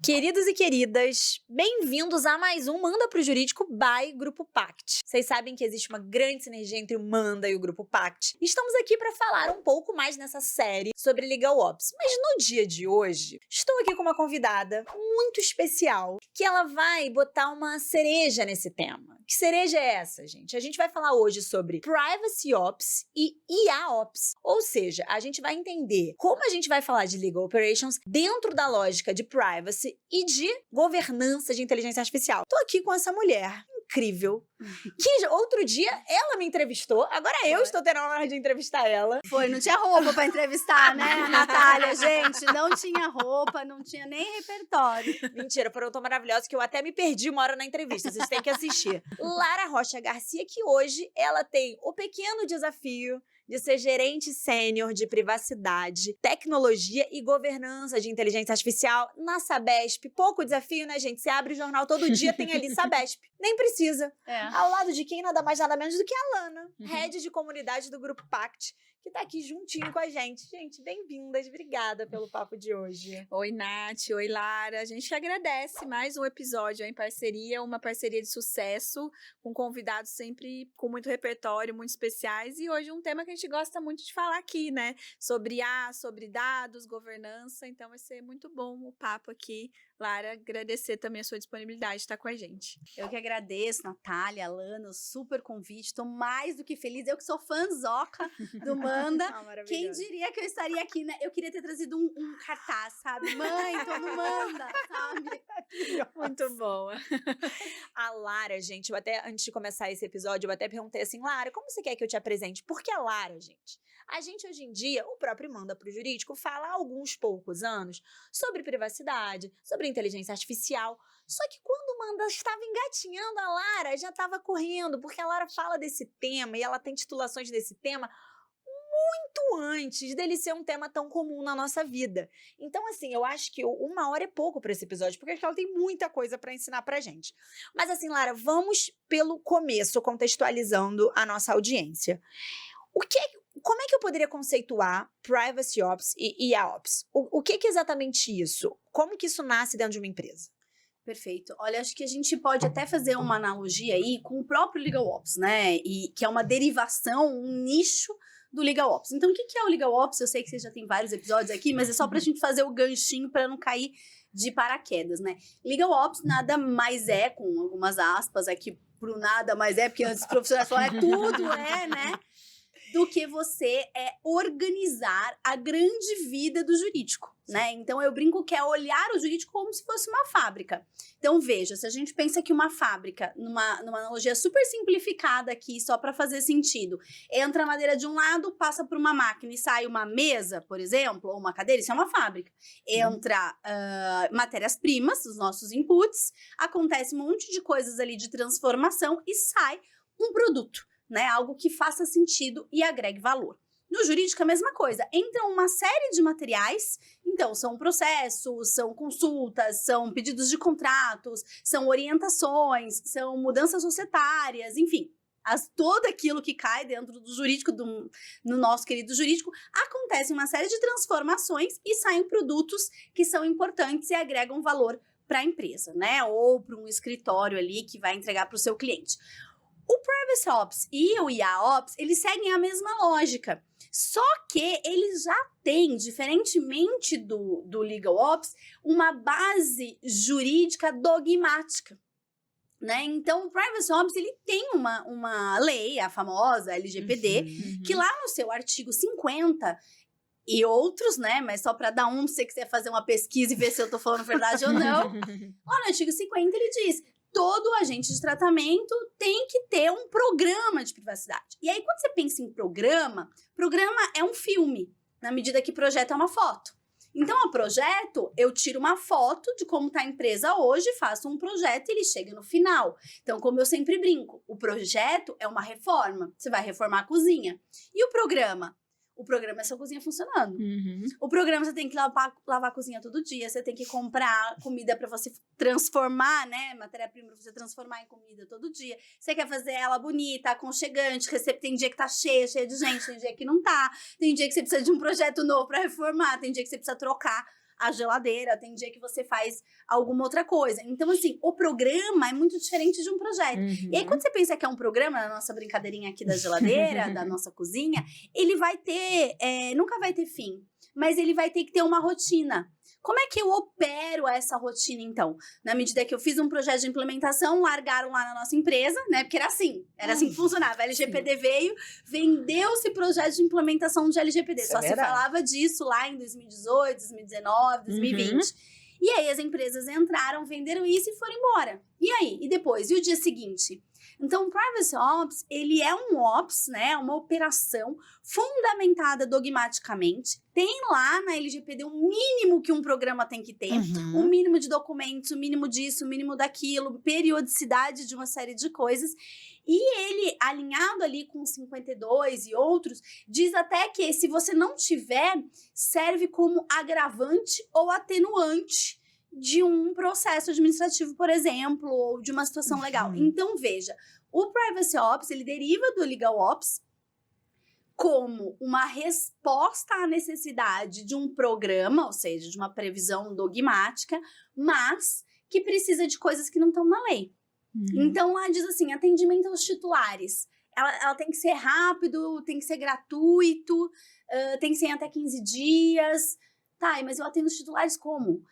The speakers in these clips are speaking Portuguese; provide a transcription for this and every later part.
Queridos e queridas, bem-vindos a mais um Manda Pro Jurídico by Grupo Pact. Vocês sabem que existe uma grande sinergia entre o Manda e o Grupo Pact. Estamos aqui para falar um pouco mais nessa série sobre Legal Ops. Mas no dia de hoje, estou aqui com uma convidada muito especial, que ela vai botar uma cereja nesse tema. Que cereja é essa, gente? A gente vai falar hoje sobre Privacy Ops e IA Ops. Ou seja, a gente vai entender como a gente vai falar de Legal Operations dentro da lógica de Privacy e de governança de inteligência artificial. Tô aqui com essa mulher incrível, que outro dia ela me entrevistou, agora eu estou tendo a honra de entrevistar ela. Não tinha roupa pra entrevistar, né, Natália, gente? Não tinha roupa, não tinha nem repertório. Mentira, foram tão maravilhosos que eu até me perdi uma hora na entrevista, vocês têm que assistir. Lara Rocha Garcia, que hoje ela tem o pequeno desafio de ser gerente sênior de privacidade, tecnologia e governança de inteligência artificial na Sabesp. Pouco desafio, né, gente? Você abre o jornal todo dia, tem ali Sabesp. Nem precisa. Ao lado de quem? Nada mais, nada menos do que a Lana, head de comunidade do Grupo Pact, que tá aqui juntinho com a gente. Gente, bem-vindas. Obrigada pelo papo de hoje. Oi, Nath. Oi, Lara. A gente que agradece mais um episódio em parceria, uma parceria de sucesso, com convidados sempre com muito repertório, muito especiais. E hoje um tema que a gente gosta muito de falar aqui, né? Sobre IA, sobre dados, governança. Então vai ser muito bom o papo aqui. Lara, agradecer também a sua disponibilidade de estar com a gente. Eu que agradeço, Natália, Alana, o super convite. Tô mais do que feliz. Eu que sou fãzoca do Manda. Quem diria que eu estaria aqui, né? Eu queria ter trazido um cartaz, sabe? Mãe, tô no Manda, sabe? Muito boa. A Lara, gente, eu até, antes de começar esse episódio, eu até perguntei assim, Lara, como você quer que eu te apresente? Porque a Lara, gente, a gente hoje em dia, o próprio Manda Pro Jurídico, fala há alguns poucos anos sobre privacidade, sobre inteligência artificial. Só que quando o Manda estava engatinhando, a Lara já estava correndo, porque a Lara fala desse tema e ela tem titulações desse tema muito antes dele ser um tema tão comum na nossa vida. Então, assim, eu acho que uma hora é pouco para esse episódio, porque acho que ela tem muita coisa para ensinar pra gente. Mas assim, Lara, vamos pelo começo, contextualizando a nossa audiência. Como é que eu poderia conceituar Privacy Ops e IA Ops? O que é exatamente isso? Como que isso nasce dentro de uma empresa? Perfeito. Olha, acho que a gente pode até fazer uma analogia aí com o próprio Legal Ops, né? E que é uma derivação, um nicho do Legal Ops. Então, o que é o Legal Ops? Eu sei que você já tem vários episódios aqui, mas é só pra gente fazer o ganchinho para não cair de paraquedas, né? Legal Ops nada mais é, com algumas aspas aqui pro nada mais é, porque antes os profissionais falaram tudo, né? Do que você organizar a grande vida do jurídico, né? Então, eu brinco que é olhar o jurídico como se fosse uma fábrica. Então, veja, se a gente pensa que uma fábrica, numa analogia super simplificada aqui, só para fazer sentido, entra a madeira de um lado, passa por uma máquina e sai uma mesa, por exemplo, ou uma cadeira, isso é uma fábrica. Entra matérias-primas, os nossos inputs, acontece um monte de coisas ali de transformação e sai um produto, né? Algo que faça sentido e agregue valor. No jurídico, a mesma coisa. Entram uma série de materiais, então, são processos, são consultas, são pedidos de contratos, são orientações, são mudanças societárias, enfim. Todo aquilo que cai dentro do jurídico, no nosso querido jurídico, acontece uma série de transformações e saem produtos que são importantes e agregam valor para a empresa, né? Ou para um escritório ali que vai entregar para o seu cliente. O Privacy Ops e o IA Ops, eles seguem a mesma lógica, só que eles já têm, diferentemente do Legal Ops, uma base jurídica dogmática, né? Então, o Privacy Ops, ele tem uma lei, a famosa LGPD, que lá no seu artigo 50 e outros, né? Mas só para dar se você quiser fazer uma pesquisa e ver se eu tô falando verdade ou não, lá no artigo 50 ele diz: todo agente de tratamento tem que ter um programa de privacidade. E aí, quando você pensa em programa é um filme, na medida que projeto é uma foto. Então, a projeto, eu tiro uma foto de como está a empresa hoje, faço um projeto e ele chega no final. Então, como eu sempre brinco, o projeto é uma reforma. Você vai reformar a cozinha. E o programa? O programa é sua cozinha funcionando. O programa você tem que lavar a cozinha todo dia, você tem que comprar comida para você transformar, né? Matéria-prima para você transformar em comida todo dia. Você quer fazer ela bonita, aconchegante, tem dia que tá cheia de gente, tem dia que não tá. Tem dia que você precisa de um projeto novo para reformar, tem dia que você precisa trocar a geladeira, tem dia que você faz alguma outra coisa. Então, assim, o programa é muito diferente de um projeto. E aí, quando você pensa que é um programa, na nossa brincadeirinha aqui da geladeira, da nossa cozinha, ele vai ter, nunca vai ter fim, mas ele vai ter que ter uma rotina. Como é que eu opero essa rotina, então? Na medida que eu fiz um projeto de implementação, largaram lá na nossa empresa, né? Porque era assim que funcionava. A LGPD veio, vendeu-se projeto de implementação de LGPD. Isso Só é se verdade. falava disso lá em 2018, 2019, 2020. E aí as empresas entraram, venderam isso e foram embora. E aí? E depois? E o dia seguinte? Então, o Privacy Ops, ele é um Ops, né? Uma operação fundamentada dogmaticamente. Tem lá na LGPD um mínimo que um programa tem que ter. Um mínimo de documentos, um mínimo disso, um mínimo daquilo, periodicidade de uma série de coisas. E ele, alinhado ali com 52 e outros, diz até que se você não tiver, serve como agravante ou atenuante de um processo administrativo, por exemplo, ou de uma situação legal. Então, veja, o Privacy Ops, ele deriva do Legal Ops como uma resposta à necessidade de um programa, ou seja, de uma previsão dogmática, mas que precisa de coisas que não estão na lei. Então, lá diz assim, atendimento aos titulares. Ela tem que ser rápido, tem que ser gratuito, tem que ser em até 15 dias. Tá, mas eu atendo os titulares como?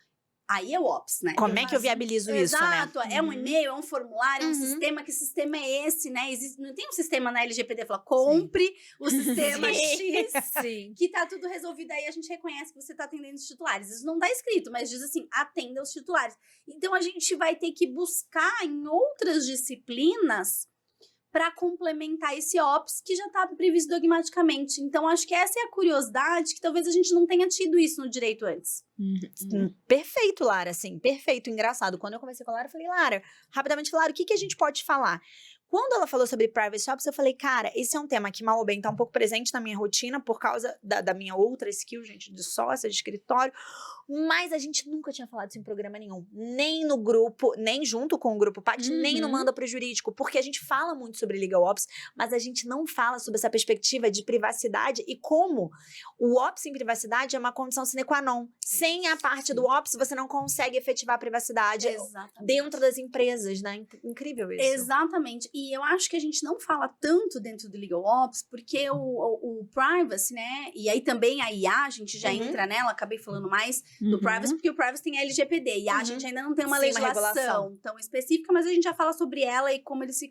Aí é o Ops, né? Como é que eu viabilizo isso, né? Exato, é um e-mail, é um formulário, é um sistema. Que sistema é esse, né? Não tem um sistema na LGPD que fala, compre o sistema X, Sim. que tá tudo resolvido aí, a gente reconhece que você tá atendendo os titulares. Isso não tá escrito, mas diz assim, atenda os titulares. Então, a gente vai ter que buscar em outras disciplinas para complementar esse Ops que já está previsto dogmaticamente. Então, acho que essa é a curiosidade, que talvez a gente não tenha tido isso no direito antes. Perfeito, Lara, assim, perfeito, engraçado. Quando eu conversei com a Lara, eu falei, Lara, rapidamente, Lara, o que a gente pode falar? Quando ela falou sobre Privacy Ops, eu falei, cara, esse é um tema que, mal ou bem, tá um pouco presente na minha rotina por causa da minha outra skill, gente, de sócia, de escritório, mas a gente nunca tinha falado isso em programa nenhum, nem no grupo, nem junto com o grupo Pact, nem no Manda pro Jurídico, porque a gente fala muito sobre Legal Ops, mas a gente não fala sobre essa perspectiva de privacidade e como o Ops em privacidade é uma condição sine qua non. Sem a parte do Ops, você não consegue efetivar a privacidade dentro das empresas, né? Incrível isso. Exatamente. E eu acho que a gente não fala tanto dentro do Legal Ops, porque o Privacy, né? E aí também a IA, a gente já entra nela, acabei falando mais do Privacy, porque o Privacy tem a LGPD. E a gente ainda não tem uma legislação tão específica, mas a gente já fala sobre ela e como eles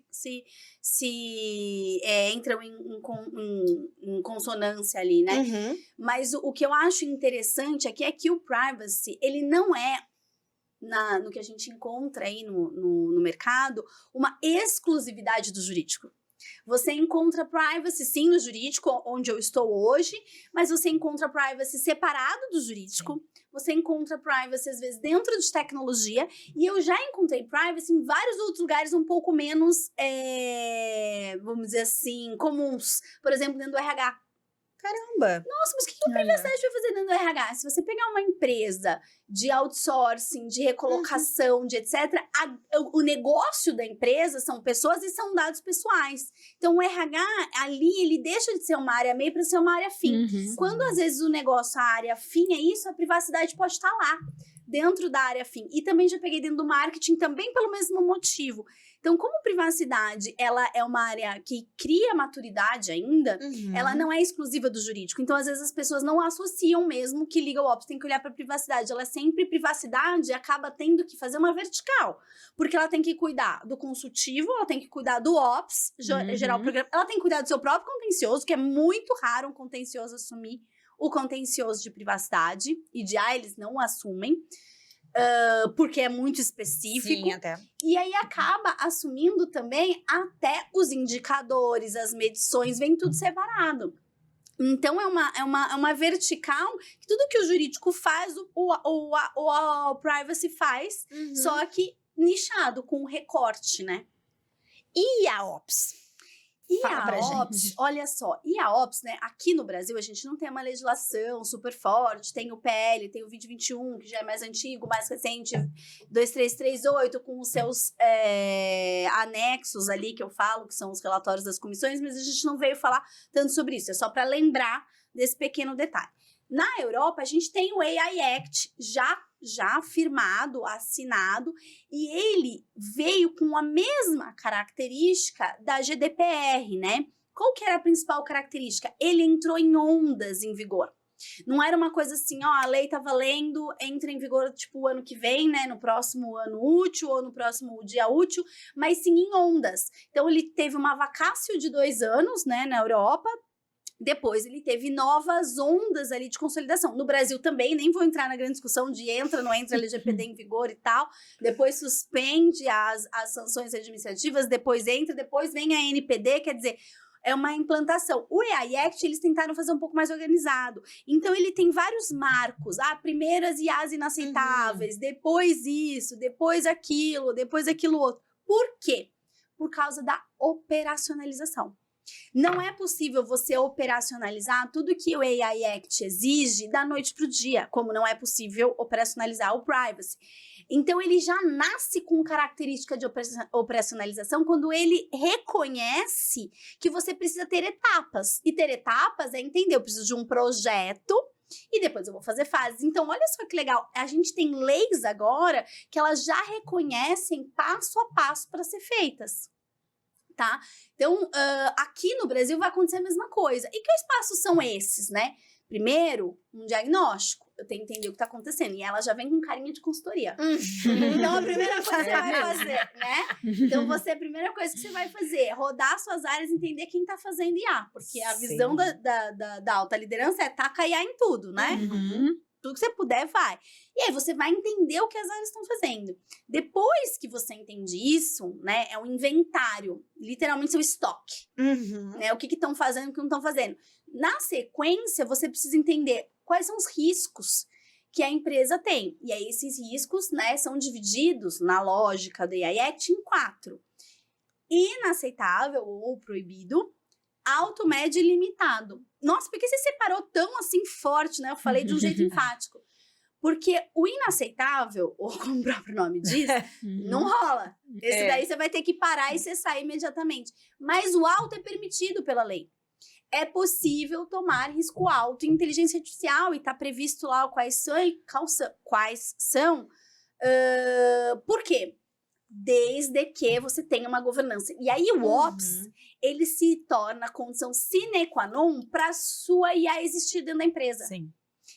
entram em consonância ali, né? Mas o que eu acho interessante aqui é que o Privacy, ele não é, no que a gente encontra aí no mercado, uma exclusividade do jurídico. Você encontra Privacy, sim, no jurídico, onde eu estou hoje, mas você encontra Privacy separado do jurídico. Sim. Você encontra Privacy, às vezes, dentro de tecnologia. E eu já encontrei Privacy em vários outros lugares um pouco menos, vamos dizer assim, comuns. Por exemplo, dentro do RH. Caramba! Nossa, mas o que a privacidade vai fazer dentro do RH? Se você pegar uma empresa de outsourcing, de recolocação, de etc., o negócio da empresa são pessoas e são dados pessoais. Então, o RH, ali, ele deixa de ser uma área meio para ser uma área fim. Quando, às vezes, o negócio, a área fim é isso, a privacidade pode estar lá, dentro da área fim. E também já peguei dentro do marketing, também pelo mesmo motivo. Então, como privacidade, ela é uma área que cria maturidade ainda, ela não é exclusiva do jurídico. Então, às vezes, as pessoas não associam mesmo que Legal Ops tem que olhar para privacidade. Ela é sempre privacidade, acaba tendo que fazer uma vertical. Porque ela tem que cuidar do consultivo, ela tem que cuidar do Ops, gerar o programa. Ela tem que cuidar do seu próprio contencioso, que é muito raro um contencioso assumir o contencioso de privacidade. E eles não assumem. Porque é muito específico. Sim, até. E aí acaba assumindo também até os indicadores, as medições, vem tudo separado. Então, é uma vertical, que tudo que o jurídico faz, o Privacy faz, só que nichado, com recorte, né? E a Ops? E a Ops, olha só, e a Ops, né, aqui no Brasil a gente não tem uma legislação super forte, tem o PL, tem o 2021, que já é mais antigo, mais recente, 2338, com os seus anexos ali, que eu falo, que são os relatórios das comissões, mas a gente não veio falar tanto sobre isso, é só para lembrar desse pequeno detalhe. Na Europa, a gente tem o AI Act já firmado, assinado, e ele veio com a mesma característica da GDPR, né? Qual que era a principal característica? Ele entrou em ondas em vigor. Não era uma coisa assim, ó, a lei tá valendo, entra em vigor, tipo, o ano que vem, né, no próximo ano útil ou no próximo dia útil, mas sim em ondas. Então, ele teve uma vacácio de 2 anos, né, na Europa. Depois ele teve novas ondas ali de consolidação. No Brasil também, nem vou entrar na grande discussão de entra, não entra LGPD em vigor e tal. Depois suspende as sanções administrativas, depois entra, depois vem a NPD, quer dizer, é uma implantação. O AI Act, eles tentaram fazer um pouco mais organizado. Então, ele tem vários marcos. Primeiro as IAs inaceitáveis, depois isso, depois aquilo outro. Por quê? Por causa da operacionalização. Não é possível você operacionalizar tudo que o AI Act exige da noite para o dia, como não é possível operacionalizar o privacy. Então, ele já nasce com característica de operacionalização quando ele reconhece que você precisa ter etapas. E ter etapas é entender, eu preciso de um projeto e depois eu vou fazer fases. Então, olha só que legal, a gente tem leis agora que elas já reconhecem passo a passo para ser feitas. Tá? Então, aqui no Brasil vai acontecer a mesma coisa. E que passos são esses, né? Primeiro, um diagnóstico. Eu tenho que entender o que tá acontecendo. E ela já vem com carinha de consultoria. Então, a primeira coisa que você vai fazer, né? Então, a primeira coisa que você vai fazer é rodar suas áreas e entender quem tá fazendo IA. Porque a visão da alta liderança é taca IA em tudo, né? Tudo que você puder, vai. E aí, você vai entender o que as áreas estão fazendo. Depois que você entende isso, né, é um inventário. Literalmente, seu estoque. Né, o que estão fazendo, o que não estão fazendo. Na sequência, você precisa entender quais são os riscos que a empresa tem. E aí, esses riscos, né, são divididos, na lógica do AI Act, em 4. Inaceitável ou proibido, alto, médio e limitado. Nossa, por que você separou tão assim forte, né? Eu falei de um jeito enfático. Porque o inaceitável, ou como o próprio nome diz, não rola. Esse daí você vai ter que parar e cessar imediatamente. Mas o alto é permitido pela lei. É possível tomar risco alto em inteligência artificial e tá previsto lá quais são. Por quê? Desde que você tenha uma governança. E aí o Ops, ele se torna a condição sine qua non para sua IA existir dentro da empresa. Sim.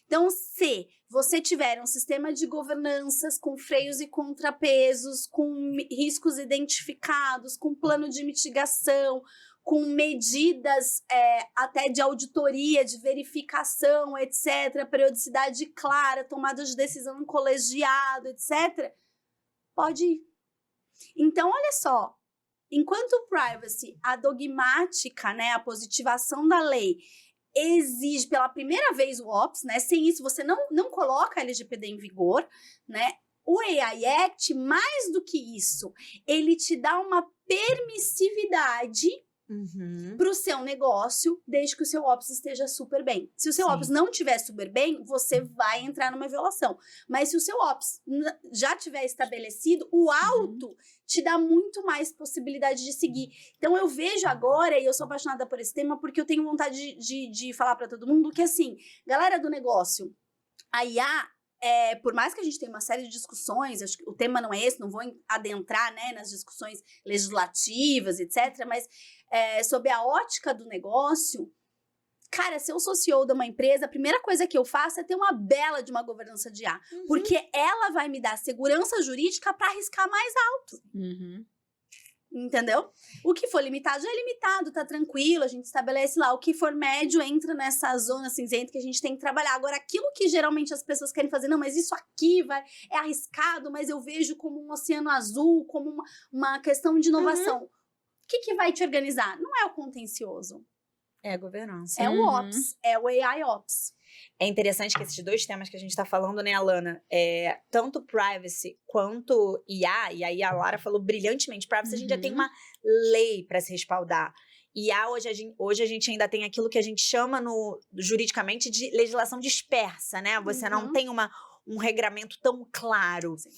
Então, se você tiver um sistema de governanças com freios e contrapesos, com riscos identificados, com plano de mitigação, com medidas até de auditoria, de verificação, etc., periodicidade clara, tomada de decisão em colegiado, etc., pode ir. Então, olha só, enquanto o privacy, a dogmática, né, a positivação da lei, exige pela primeira vez o Ops, né, sem isso você não coloca a LGPD em vigor, né, o AI Act, mais do que isso, ele te dá uma permissividade para o seu negócio, desde que o seu Ops esteja super bem. Se o seu Ops não estiver super bem, você vai entrar numa violação. Mas se o seu Ops já tiver estabelecido, o alto te dá muito mais possibilidade de seguir. Então, eu vejo agora, e eu sou apaixonada por esse tema, porque eu tenho vontade de falar para todo mundo que, assim, galera do negócio, a IA, por mais que a gente tenha uma série de discussões, acho que o tema não é esse, não vou adentrar, né, nas discussões legislativas, etc., mas sob a ótica do negócio, cara, se eu sou CEO de uma empresa, a primeira coisa que eu faço é ter uma bela de uma governança de IA, porque ela vai me dar segurança jurídica para arriscar mais alto. Entendeu? O que for limitado já é limitado, tá tranquilo, a gente estabelece lá. O que for médio entra nessa zona cinzenta que a gente tem que trabalhar. Agora, aquilo que geralmente as pessoas querem fazer, não, mas isso aqui é arriscado, mas eu vejo como um oceano azul, como uma questão de inovação. O que vai te organizar? Não é o contencioso. É a governança. É o Ops, é o AI Ops. É interessante que esses 2 temas que a gente tá falando, né, Alana, tanto privacy quanto IA, e aí a Lara falou brilhantemente, privacy a gente já tem uma lei para se respaldar. IA, hoje a gente ainda tem aquilo que a gente chama juridicamente de legislação dispersa, né? Você não tem um regramento tão claro. Sim.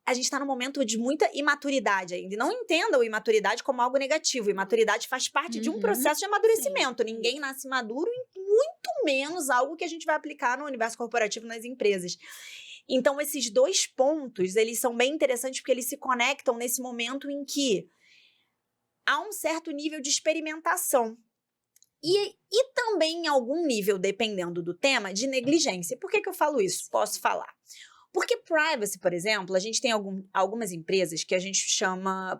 A gente está num momento de muita imaturidade ainda. E não entendam imaturidade como algo negativo. Imaturidade faz parte de um processo de amadurecimento. Sim. Ninguém nasce maduro, e muito menos algo que a gente vai aplicar no universo corporativo nas empresas. Então, esses 2 pontos, eles são bem interessantes porque eles se conectam nesse momento em que há um certo nível de experimentação. E também em algum nível, dependendo do tema, de negligência. Por que eu falo isso? Posso falar. Porque privacy, por exemplo, a gente tem algumas empresas que a gente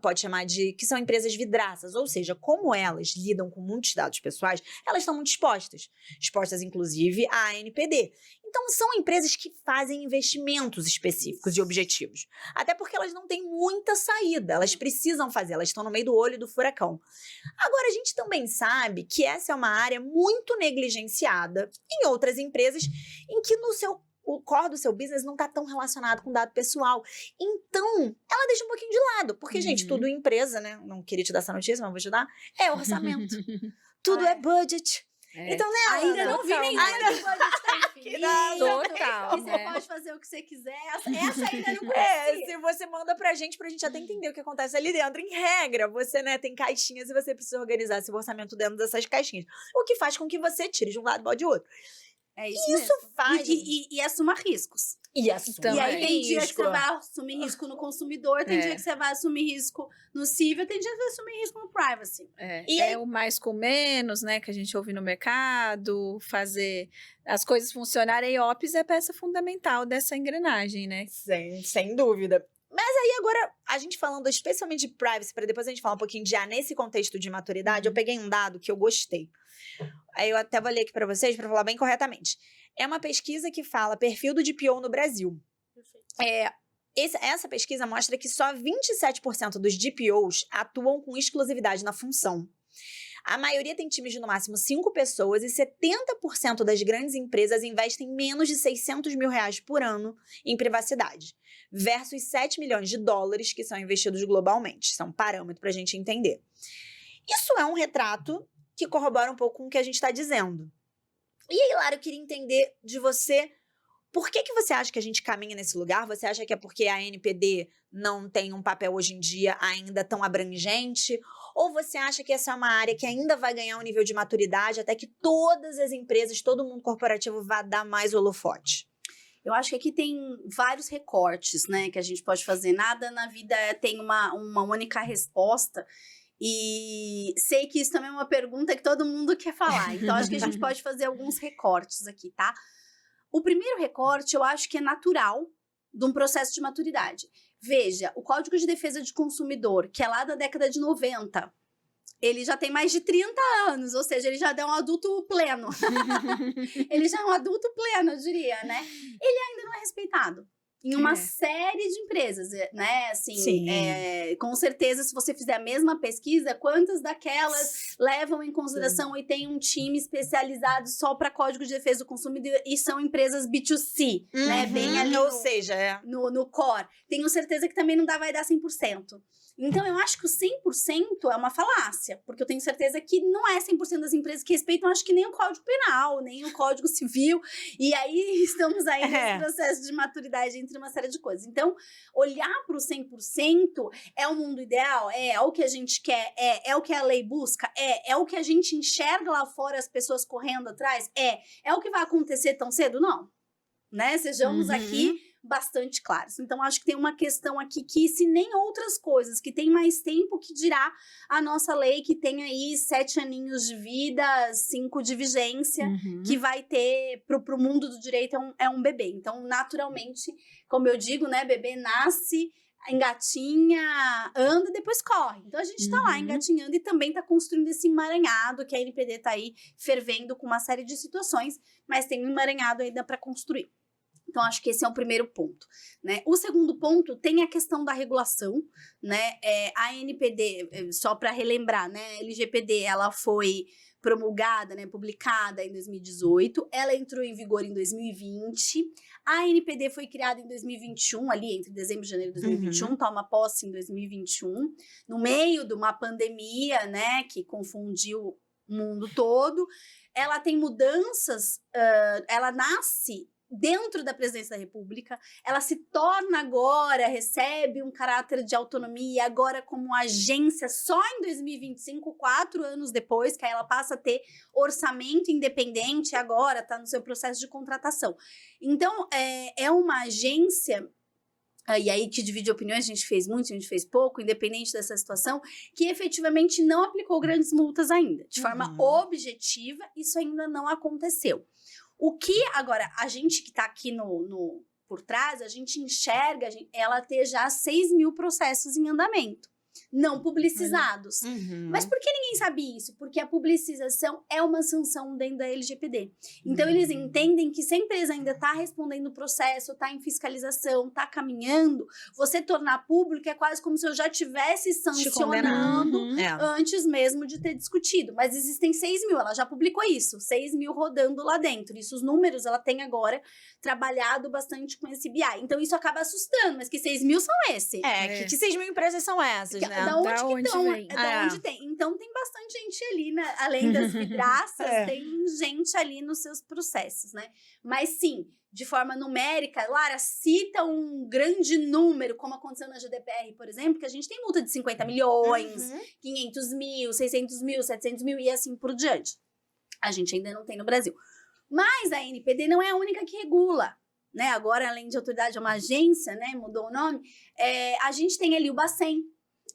pode chamar de que são empresas vidraças, ou seja, como elas lidam com muitos dados pessoais, elas estão muito expostas inclusive à ANPD. Então, são empresas que fazem investimentos específicos e objetivos. Até porque elas não têm muita saída, elas precisam fazer, elas estão no meio do olho do furacão. Agora, a gente também sabe que essa é uma área muito negligenciada em outras empresas em que o core do seu business não está tão relacionado com dado pessoal. Então, ela deixa um pouquinho de lado. Porque, gente, tudo em empresa, né? Não queria te dar essa notícia, mas vou te dar. É orçamento. Tudo é budget. Então, né, ainda Ana? não vi nenhuma que pode estar infinita. Total, E você né? pode fazer o que você quiser. Essa ainda não conhecia. Se você manda pra gente até entender o que acontece ali dentro. Em regra, você, né, tem caixinhas e você precisa organizar seu orçamento dentro dessas caixinhas. O que faz com que você tire de um lado e bote de outro. É Isso mesmo. faz... E assuma riscos. E assumir Também. E aí tem dia que risco. você vai assumir risco no consumidor, tem É. dia que você vai assumir risco no civil, tem dia que você vai assumir risco no privacy. E É o mais com menos, né? Que a gente ouve no mercado, fazer as coisas funcionarem. E Ops é peça fundamental dessa engrenagem, né? Sem dúvida. Mas aí agora, a gente falando especialmente de privacy, para depois a gente falar um pouquinho já nesse contexto de maturidade, eu peguei um dado que eu gostei. Aí eu até vou ler aqui para vocês, para falar bem corretamente. É uma pesquisa que fala perfil do DPO no Brasil. Essa pesquisa mostra que só 27% dos DPOs atuam com exclusividade na função. A maioria tem times de no máximo 5 pessoas e 70% das grandes empresas investem menos de R$600 mil por ano em privacidade, versus 7 milhões de dólares que são investidos globalmente. Isso é um parâmetro para a gente entender. Isso é um retrato que corrobora um pouco com o que a gente está dizendo. E aí, Lara, eu queria entender de você, por que você acha que a gente caminha nesse lugar? Você acha que é porque a ANPD não tem um papel hoje em dia ainda tão abrangente? Ou você acha que essa é uma área que ainda vai ganhar um nível de maturidade até que todas as empresas, todo mundo corporativo vá dar mais holofote? Eu acho que aqui tem vários recortes, né, que a gente pode fazer. Nada na vida tem uma única resposta. E sei que isso também é uma pergunta que todo mundo quer falar. Então, acho que a gente pode fazer alguns recortes aqui, tá? O primeiro recorte, eu acho que é natural de um processo de maturidade. Veja, o Código de Defesa de Consumidor, que é lá da década de 90, ele já tem mais de 30 anos, ou seja, ele já é um adulto pleno. Ele já é um adulto pleno, eu diria, né? Ele ainda não é respeitado. Em uma série de empresas, né? Assim, com certeza, se você fizer a mesma pesquisa, quantas daquelas levam em consideração e tem um time especializado só para Código de Defesa do Consumidor e são empresas B2C, né? Bem ali ou seja, no core. Tenho certeza que também não vai dar 100%. Então, eu acho que o 100% é uma falácia, porque eu tenho certeza que não é 100% das empresas que respeitam, acho que nem o Código Penal, nem o Código Civil, e aí estamos aí nesse processo de maturidade entre uma série de coisas. Então, olhar para o 100% é o mundo ideal? É o que a gente quer? É o que a lei busca? É o que a gente enxerga lá fora, as pessoas correndo atrás? É o que vai acontecer tão cedo? Não. Né? Sejamos aqui bastante claros. Então, acho que tem uma questão aqui que, se nem outras coisas, que tem mais tempo que dirá a nossa lei, que tem aí 7 aninhos de vida, 5 de vigência, que vai ter, pro mundo do direito, é um bebê. Então, naturalmente, como eu digo, né, bebê nasce, engatinha, anda e depois corre. Então, a gente tá lá engatinhando e também tá construindo esse emaranhado, que a NPD tá aí fervendo com uma série de situações, mas tem um emaranhado ainda para construir. Então, acho que esse é o primeiro ponto, né? O segundo ponto tem a questão da regulação, né? A ANPD, só para relembrar, né? A LGPD, ela foi promulgada, né? Publicada em 2018, ela entrou em vigor em 2020, a ANPD foi criada em 2021, ali entre dezembro e janeiro de 2021, toma posse em 2021, no meio de uma pandemia, né? Que confundiu o mundo todo. Ela tem mudanças, ela nasce dentro da Presidência da República, ela se torna agora, recebe um caráter de autonomia, agora como agência só em 2025, 4 anos depois, que aí ela passa a ter orçamento independente, agora está no seu processo de contratação. Então, é uma agência... E aí que divide opiniões, a gente fez muito, a gente fez pouco, independente dessa situação, que efetivamente não aplicou grandes multas ainda. De forma objetiva, isso ainda não aconteceu. O que, agora, a gente que está aqui por trás, a gente enxerga ela ter já 6 mil processos em andamento, não publicizados. Mas por que ninguém sabe isso? Porque a publicização é uma sanção dentro da LGPD. Então, eles entendem que se a empresa ainda está respondendo o processo, está em fiscalização, está caminhando, você tornar público é quase como se eu já estivesse sancionando antes mesmo de ter discutido. Mas existem 6 mil, ela já publicou isso, 6 mil rodando lá dentro. Isso, os números, ela tem agora trabalhado bastante com esse BI. Então, isso acaba assustando, mas que 6 mil são esses. Que 6 mil empresas são essas, né? Da onde tem? Então tem bastante gente ali, né? Além das vidraças, tem gente ali nos seus processos, né? Mas sim, de forma numérica, Lara, cita um grande número, como aconteceu na GDPR, por exemplo, que a gente tem multa de 50 milhões, 500 mil, 600 mil, 700 mil e assim por diante. A gente ainda não tem no Brasil. Mas a NPD não é a única que regula. Né? Agora, além de autoridade, é uma agência, né? Mudou o nome. A gente tem ali o Bacen.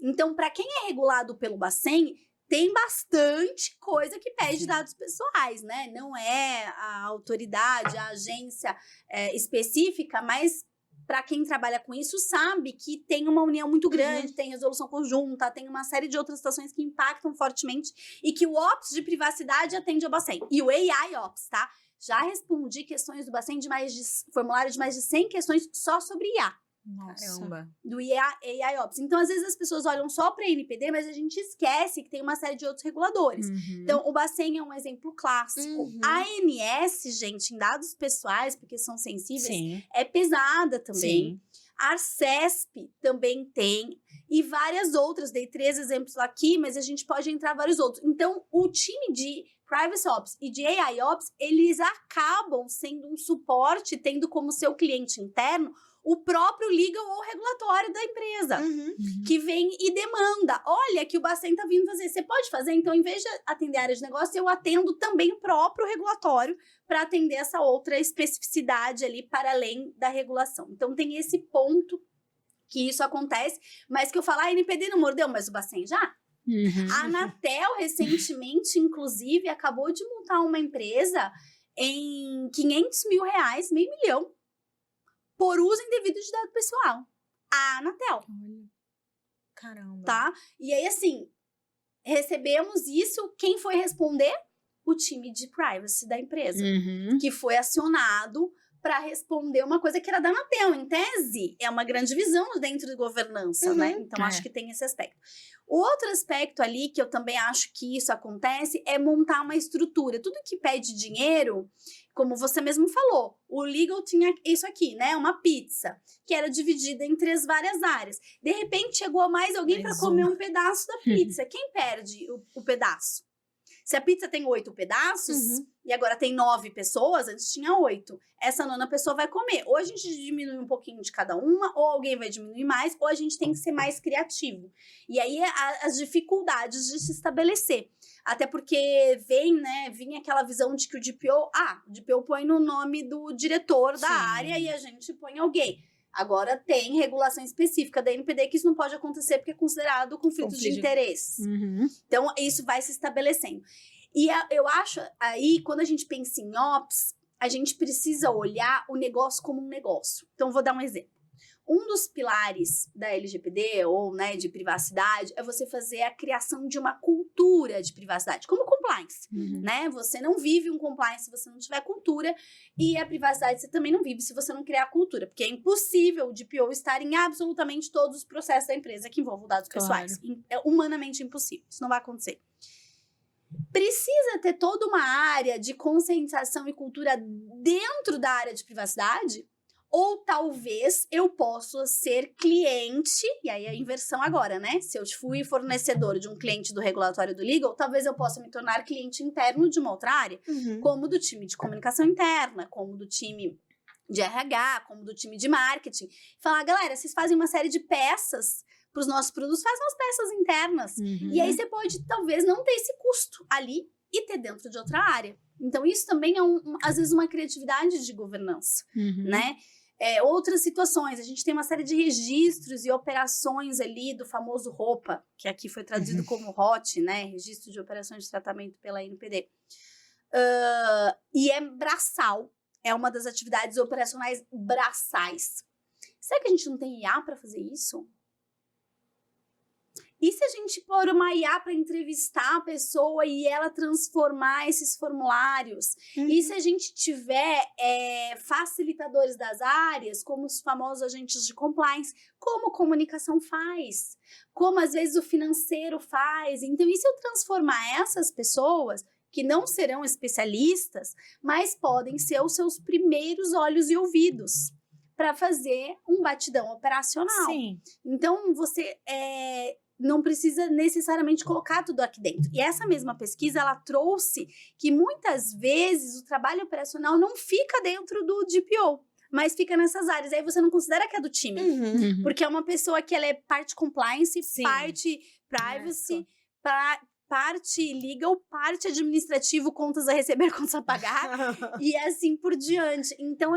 Então, para quem é regulado pelo Bacen, tem bastante coisa que pede dados pessoais, né? Não é a autoridade, a agência específica, mas para quem trabalha com isso sabe que tem uma união muito grande, tem resolução conjunta, tem uma série de outras situações que impactam fortemente e que o Ops de privacidade atende ao Bacen. E o AI Ops, tá? Já respondi questões do Bacen formulário de mais de 100 questões só sobre IA. Caramba. Do AI Ops. Então, às vezes, as pessoas olham só para a NPD, mas a gente esquece que tem uma série de outros reguladores. Então, o Bacen é um exemplo clássico. A ANS, gente, em dados pessoais, porque são sensíveis, é pesada também. A Arcesp também tem. E várias outras. Dei 3 exemplos aqui, mas a gente pode entrar vários outros. Então, o time de Privacy Ops e de AI Ops, eles acabam sendo um suporte, tendo como seu cliente interno o próprio legal ou regulatório da empresa, que vem e demanda. Olha, que o Bacen tá vindo fazer. Você pode fazer? Então, em vez de atender a área de negócio, eu atendo também o próprio regulatório para atender essa outra especificidade ali para além da regulação. Então, tem esse ponto que isso acontece, mas que eu falo, a NPD não mordeu, mas o Bacen já? A Anatel, recentemente, inclusive, acabou de montar uma empresa em R$500 mil, R$500 mil, por uso indevido de dado pessoal. A Anatel. Caramba. Tá? E aí, assim, recebemos isso. Quem foi responder? O time de privacy da empresa. Que foi acionado para responder uma coisa que era da Anatel. Em tese, é uma grande visão dentro de governança, né? Então, acho que tem esse aspecto. O outro aspecto ali, que eu também acho que isso acontece, é montar uma estrutura. Tudo que pede dinheiro, como você mesmo falou, o legal tinha isso aqui, né? Uma pizza, que era dividida entre as várias áreas. De repente, chegou mais alguém para comer um pedaço da pizza. Quem perde o pedaço? Se a pizza tem 8 pedaços, e agora tem 9 pessoas, antes tinha 8. Essa 9ª pessoa vai comer. Ou a gente diminui um pouquinho de cada uma, ou alguém vai diminuir mais, ou a gente tem que ser mais criativo. E aí, as dificuldades de se estabelecer. Até porque vinha aquela visão de que o DPO... o DPO põe no nome do diretor da área e a gente põe alguém. Agora tem regulação específica da NPD que isso não pode acontecer porque é considerado conflito de interesse. Então, isso vai se estabelecendo. E eu acho, aí, quando a gente pensa em Ops, a gente precisa olhar o negócio como um negócio. Então, vou dar um exemplo. Um dos pilares da LGPD, ou de privacidade, é você fazer a criação de uma cultura de privacidade, como compliance, né? Você não vive um compliance se você não tiver cultura, e a privacidade você também não vive se você não criar cultura, porque é impossível o DPO estar em absolutamente todos os processos da empresa que envolvam dados pessoais. É humanamente impossível, isso não vai acontecer. Precisa ter toda uma área de conscientização e cultura dentro da área de privacidade? Ou talvez eu possa ser cliente, e aí a inversão agora, né? Se eu fui fornecedor de um cliente do regulatório do legal, talvez eu possa me tornar cliente interno de uma outra área, como do time de comunicação interna, como do time de RH, como do time de marketing. Falar, galera, vocês fazem uma série de peças para os nossos produtos, fazem as peças internas. E aí você pode, talvez, não ter esse custo ali e ter dentro de outra área. Então, isso também é, às vezes, uma criatividade de governança, né? Outras situações, a gente tem uma série de registros e operações ali do famoso ROPA, que aqui foi traduzido como ROT, né? Registro de Operações de Tratamento pela NPD. E é braçal, é uma das atividades operacionais braçais. Será que a gente não tem IA para fazer isso? E se a gente pôr uma IA para entrevistar a pessoa e ela transformar esses formulários? E se a gente tiver facilitadores das áreas, como os famosos agentes de compliance, como a comunicação faz? Como às vezes o financeiro faz? Então, e se eu transformar essas pessoas, que não serão especialistas, mas podem ser os seus primeiros olhos e ouvidos para fazer um batidão operacional? Sim. Então, você não precisa necessariamente colocar tudo aqui dentro. E essa mesma pesquisa, ela trouxe que muitas vezes o trabalho operacional não fica dentro do DPO, mas fica nessas áreas. Aí você não considera que é do time, porque é uma pessoa que ela é parte compliance, Sim. parte privacy, parte legal, parte administrativo, contas a receber, contas a pagar, e assim por diante. Então,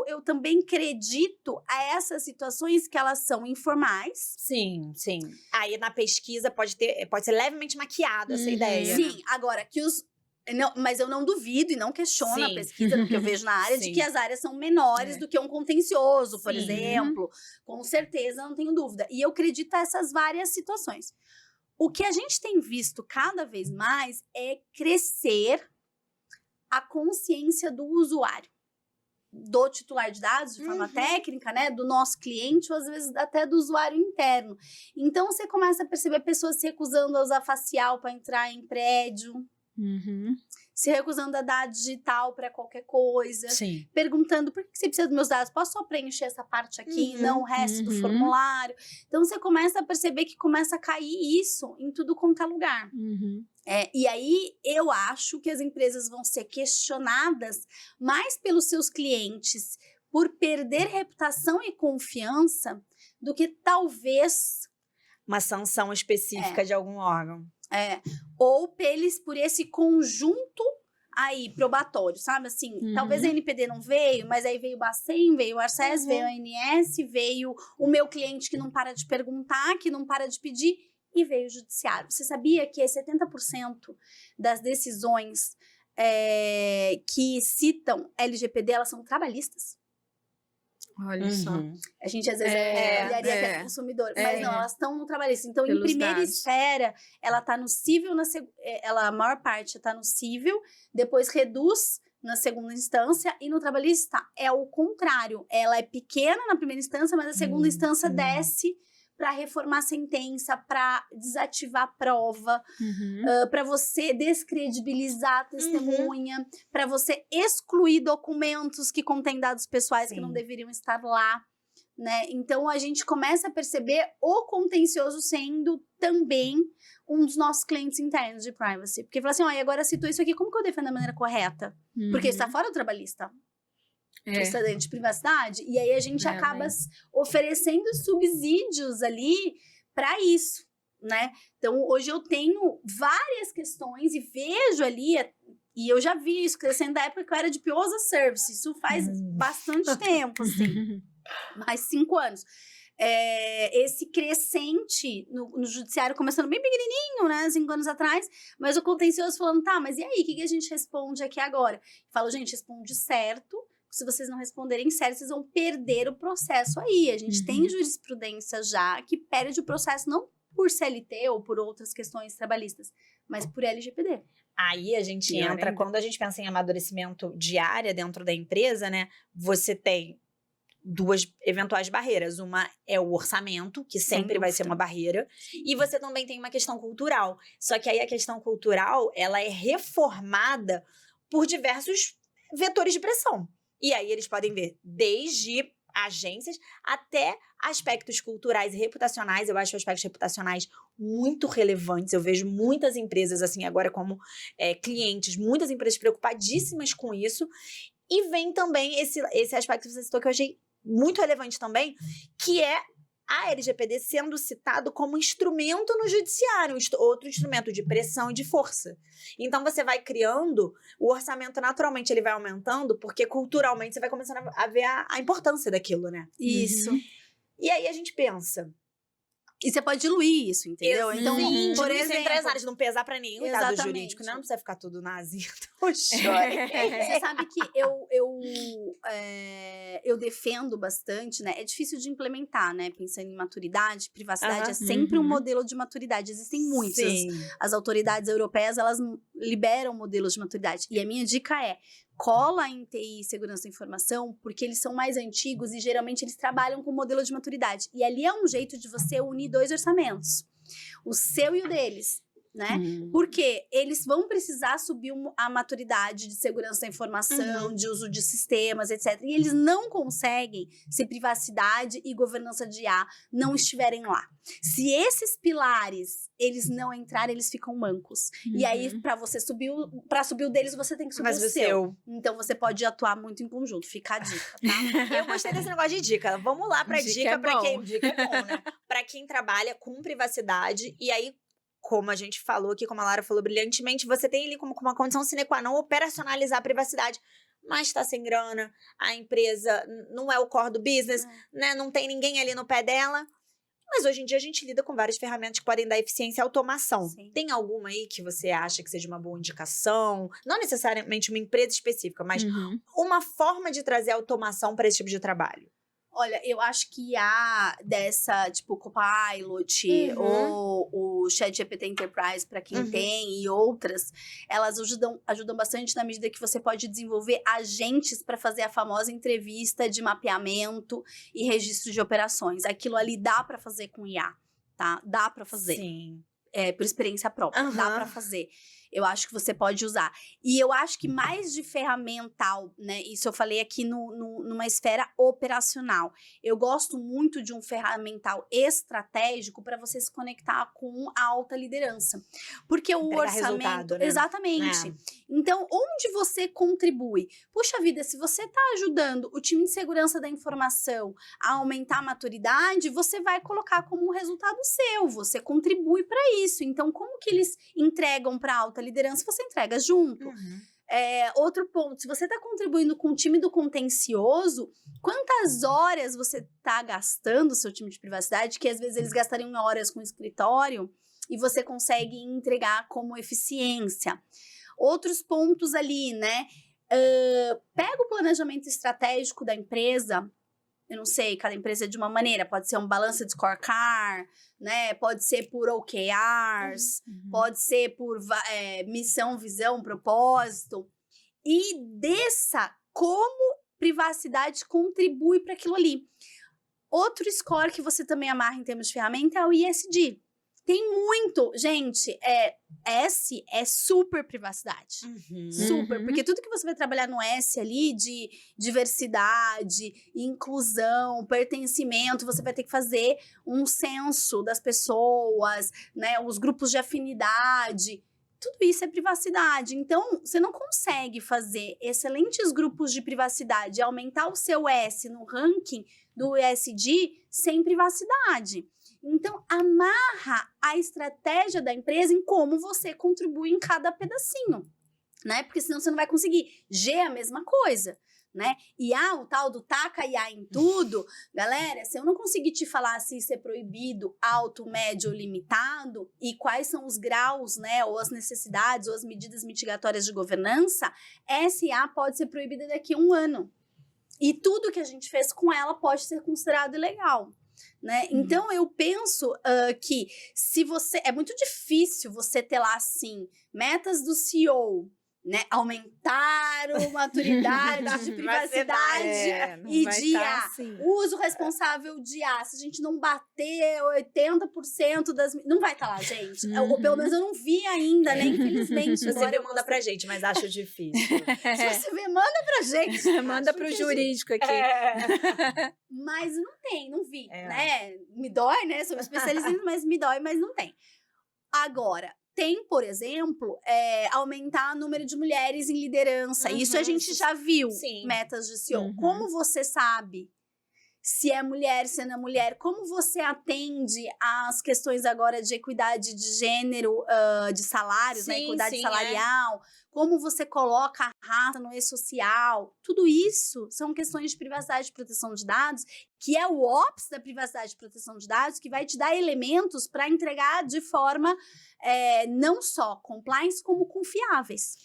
eu também acredito a essas situações que elas são informais. Sim, sim. Aí na pesquisa pode ser levemente maquiada essa ideia. Sim, agora que mas eu não duvido e não questiono a pesquisa do que eu vejo na área, de que as áreas são menores do que um contencioso, por exemplo. Com certeza, não tenho dúvida. E eu acredito a essas várias situações. O que a gente tem visto cada vez mais é crescer a consciência do usuário, do titular de dados, de forma técnica, né? Do nosso cliente, ou às vezes até do usuário interno. Então, você começa a perceber pessoas se recusando a usar facial para entrar em prédio, se recusando a dar digital para qualquer coisa, perguntando por que você precisa dos meus dados, posso só preencher essa parte aqui, não o resto do formulário? Então, você começa a perceber que começa a cair isso em tudo quanto é lugar. E aí, eu acho que as empresas vão ser questionadas mais pelos seus clientes por perder reputação e confiança do que talvez uma sanção específica de algum órgão. Ou por esse conjunto aí probatório, sabe? Assim, talvez a NPD não veio, mas aí veio o Bacen, veio o Arces, veio a ANS, veio o meu cliente que não para de perguntar, que não para de pedir, e veio o judiciário. Você sabia que 70% das decisões que citam LGPD, elas são trabalhistas? Olha só. A gente às vezes olharia que é consumidor, mas não, elas estão no trabalhista. Então, em primeira esfera, ela está no civil, a maior parte está no civil, depois reduz na segunda instância, e no trabalhista é o contrário. Ela é pequena na primeira instância, mas a segunda instância desce para reformar a sentença, para desativar a prova, para você descredibilizar a testemunha, para você excluir documentos que contêm dados pessoais que não deveriam estar lá, né? Então, a gente começa a perceber o contencioso sendo também um dos nossos clientes internos de privacy. Porque fala assim, e agora citou isso aqui, como que eu defendo da maneira correta? Porque está fora do trabalhista. Está dentro de privacidade, e aí a gente acaba oferecendo subsídios ali para isso, né? Então, hoje eu tenho várias questões e vejo ali, e eu já vi isso crescendo da época que eu era de PO as a Service, isso faz bastante tempo, assim, mais 5 anos. Esse crescente no judiciário começando bem pequenininho, né, 5 anos atrás, mas o contencioso falando, mas e aí, o que a gente responde aqui agora? Falo, gente, responde certo. Se vocês não responderem certo, vocês vão perder o processo aí. A gente tem jurisprudência já que perde o processo não por CLT ou por outras questões trabalhistas, mas por LGPD. Aí a gente entra, quando a gente pensa em amadurecimento de área dentro da empresa, né? Você tem 2 eventuais barreiras. Uma é o orçamento, que sempre vai ser uma barreira. E você também tem uma questão cultural. Só que aí a questão cultural, ela é reformada por diversos vetores de pressão. E aí eles podem ver desde agências até aspectos culturais e reputacionais. Eu acho aspectos reputacionais muito relevantes. Eu vejo muitas empresas, assim, agora como clientes, muitas empresas preocupadíssimas com isso. E vem também esse aspecto que você citou que eu achei muito relevante também, que é a LGPD sendo citado como instrumento no judiciário, outro instrumento de pressão e de força. Então, você vai criando, o orçamento naturalmente ele vai aumentando, porque culturalmente você vai começando a ver a importância daquilo, né? Isso. E aí a gente pensa... E você pode diluir isso, entendeu? Então, Sim, por diluir isso entre as exemplo... áreas, não pesar pra nenhum dado Exatamente. jurídico, né? Não precisa ficar tudo nazista. Você sabe que eu defendo bastante, né? É difícil de implementar, né? Pensando em maturidade, privacidade é sempre um modelo de maturidade. Existem muitos. Sim. As autoridades europeias, elas liberam modelos de maturidade. E a minha dica é, cola em TI e segurança da informação, porque eles são mais antigos e geralmente eles trabalham com modelo de maturidade. E ali é um jeito de você unir 2 orçamentos. O seu e o deles. Né? Porque eles vão precisar subir a maturidade de segurança da informação, de uso de sistemas, etc. E eles não conseguem se privacidade e governança de IA não estiverem lá. Se esses pilares, eles não entrarem, eles ficam mancos. E aí, para subir o deles, você tem que subir o seu. Então, você pode atuar muito em conjunto. Fica a dica, tá? Eu gostei desse negócio de dica. Vamos lá pra dica pra quem... Dica é bom, né? Pra quem trabalha com privacidade e aí como a gente falou aqui, como a Lara falou brilhantemente, você tem ali como uma condição sine qua non operacionalizar a privacidade, mas está sem grana, a empresa não é o core do business, né? Não tem ninguém ali no pé dela. Mas hoje em dia a gente lida com várias ferramentas que podem dar eficiência e automação. Sim. Tem alguma aí que você acha que seja uma boa indicação? Não necessariamente uma empresa específica, mas uma forma de trazer automação para esse tipo de trabalho. Olha, eu acho que há dessa, tipo, Copilot ou o ChatGPT Enterprise, para quem tem, e outras, elas ajudam bastante na medida que você pode desenvolver agentes para fazer a famosa entrevista de mapeamento e registro de operações. Aquilo ali dá para fazer com IA, tá? Dá para fazer. Sim. Por experiência própria, dá para fazer. Eu acho que você pode usar. E eu acho que mais de ferramental, né? Isso eu falei aqui numa esfera operacional. Eu gosto muito de um ferramental estratégico para você se conectar com a alta liderança. Porque o orçamento... Resultado, né? Exatamente. Então, onde você contribui? Puxa vida, se você está ajudando o time de segurança da informação a aumentar a maturidade, você vai colocar como um resultado seu. Você contribui para isso. Então, como que eles entregam para alta liderança? Você entrega junto. Outro ponto, se você está contribuindo com o time do contencioso, quantas horas você está gastando o seu time de privacidade, que às vezes eles gastariam horas com o escritório, e você consegue entregar como eficiência. Outros pontos ali, né? Pega o planejamento estratégico da empresa. Eu não sei, cada empresa é de uma maneira. Pode ser um balanço de scorecard, né? Pode ser por OKRs, pode ser por missão, visão, propósito. E desça como privacidade contribui para aquilo ali. Outro score que você também amarra em termos de ferramenta é o ISD. Tem muito, gente, S é super privacidade, super, porque tudo que você vai trabalhar no S ali de diversidade, inclusão, pertencimento, você vai ter que fazer um censo das pessoas, né, os grupos de afinidade, tudo isso é privacidade. Então, você não consegue fazer excelentes grupos de privacidade e aumentar o seu S no ranking do ESG sem privacidade. Então, amarra a estratégia da empresa em como você contribui em cada pedacinho, né? Porque senão você não vai conseguir. G é a mesma coisa, né? IA, o tal do taca IA em tudo. Galera, se eu não conseguir te falar se isso é proibido, alto, médio ou limitado, e quais são os graus, né? Ou as necessidades, ou as medidas mitigatórias de governança, essa IA pode ser proibida daqui a 1 ano. E tudo que a gente fez com ela pode ser considerado ilegal. Né? Então, eu penso que se você... É muito difícil você ter lá, assim, metas do CEO, né? Aumentar a maturidade de privacidade e de IA. Assim. Uso responsável de IA. Se a gente não bater 80% das... Não vai estar lá, gente. Ou pelo menos eu não vi ainda, né? Infelizmente. Se você vê, manda pra gente, mas acho difícil. Se você vê, manda pra gente. Manda pro jurídico aqui. Mas não tem, não vi, né? Me dói, né? Sou especialista, mas me dói, mas não tem. Agora, tem, por exemplo, aumentar o número de mulheres em liderança. Isso a gente já viu, Sim. metas de CEO. Uhum. Como você sabe se é mulher, se não é mulher? Como você atende às questões agora de equidade de gênero, de salários, né? Sim, Equidade sim, salarial? Como você coloca a raça no e-social? Tudo isso são questões de privacidade e proteção de dados, que é o ops da privacidade e proteção de dados, que vai te dar elementos para entregar de forma não só compliance, como confiáveis.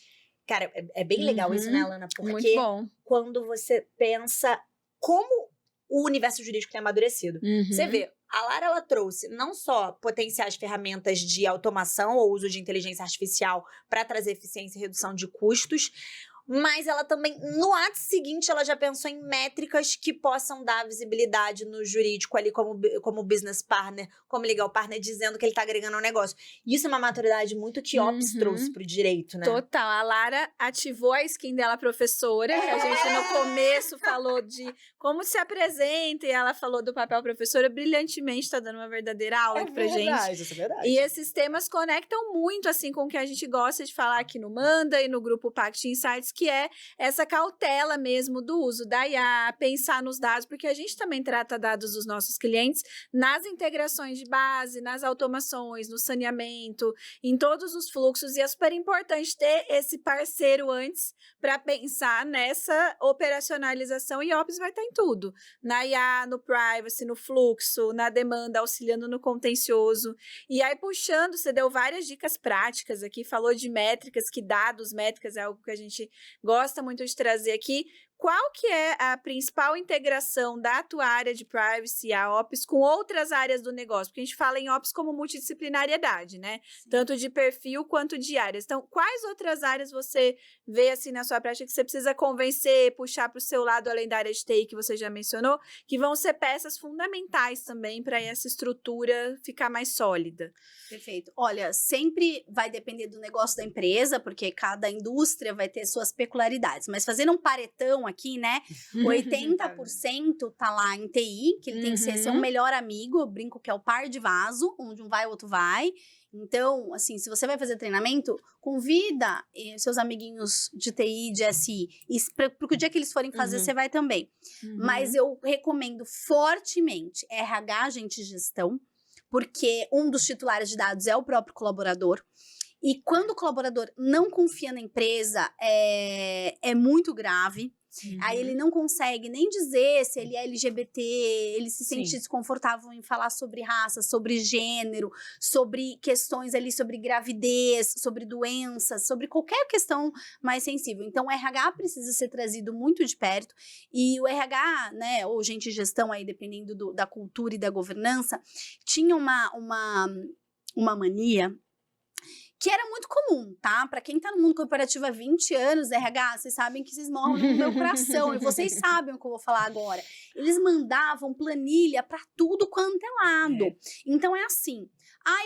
Cara, é bem legal isso, né, Alana? Muito Porque bom. quando você pensa como o universo jurídico tem amadurecido. Você Uhum. vê, a Lara, ela trouxe não só potenciais ferramentas de automação ou uso de inteligência artificial para trazer eficiência e redução de custos, mas ela também, no ato seguinte, ela já pensou em métricas que possam dar visibilidade no jurídico ali como business partner, como legal partner, dizendo que ele tá agregando ao negócio. Isso é uma maturidade muito que Ops Uhum. trouxe pro direito, né? Total. A Lara ativou a skin dela professora, que a gente no começo falou de como se apresenta, e ela falou do papel professora brilhantemente, tá dando uma verdadeira aula aqui pra gente. Isso é verdade. E esses temas conectam muito, assim, com o que a gente gosta de falar aqui no Manda e no grupo Pact Insights, que é essa cautela mesmo do uso da IA, pensar nos dados, porque a gente também trata dados dos nossos clientes nas integrações de base, nas automações, no saneamento, em todos os fluxos, e é super importante ter esse parceiro antes para pensar nessa operacionalização, e Ops vai estar em tudo, na IA, no privacy, no fluxo, na demanda, auxiliando no contencioso. E aí, puxando, você deu várias dicas práticas aqui, falou de métricas, que dados, métricas é algo que a gente gosta muito de trazer aqui. Qual que é a principal integração da tua área de privacy, a Ops, com outras áreas do negócio? Porque a gente fala em Ops como multidisciplinariedade, né? Sim. Tanto de perfil quanto de áreas. Então, quais outras áreas você vê assim na sua prática que você precisa convencer, puxar para o seu lado, além da área de TI que você já mencionou, que vão ser peças fundamentais também para essa estrutura ficar mais sólida? Perfeito. Olha, sempre vai depender do negócio da empresa, porque cada indústria vai ter suas peculiaridades. Mas fazendo um paretão aqui, né? 80% tá lá em TI, que ele tem que ser um melhor amigo. Eu brinco que é o par de vaso, onde um vai, o outro vai. Então, assim, se você vai fazer treinamento, convida seus amiguinhos de TI, de SI, porque o dia que eles forem fazer, você vai também. Mas eu recomendo fortemente RH, agente de gestão, porque um dos titulares de dados é o próprio colaborador. E quando o colaborador não confia na empresa, é muito grave. Aí ele não consegue nem dizer se ele é LGBT, ele se sente desconfortável em falar sobre raça, sobre gênero, sobre questões ali, sobre gravidez, sobre doenças, sobre qualquer questão mais sensível. Então, o RH precisa ser trazido muito de perto, e o RH, né, ou gente de gestão aí, dependendo da cultura e da governança, tinha uma mania que era muito comum, tá? Pra quem tá no mundo corporativo há 20 anos, RH, vocês sabem que vocês moram no meu coração, e vocês sabem o que eu vou falar agora. Eles mandavam planilha pra tudo quanto é lado. Então, é assim,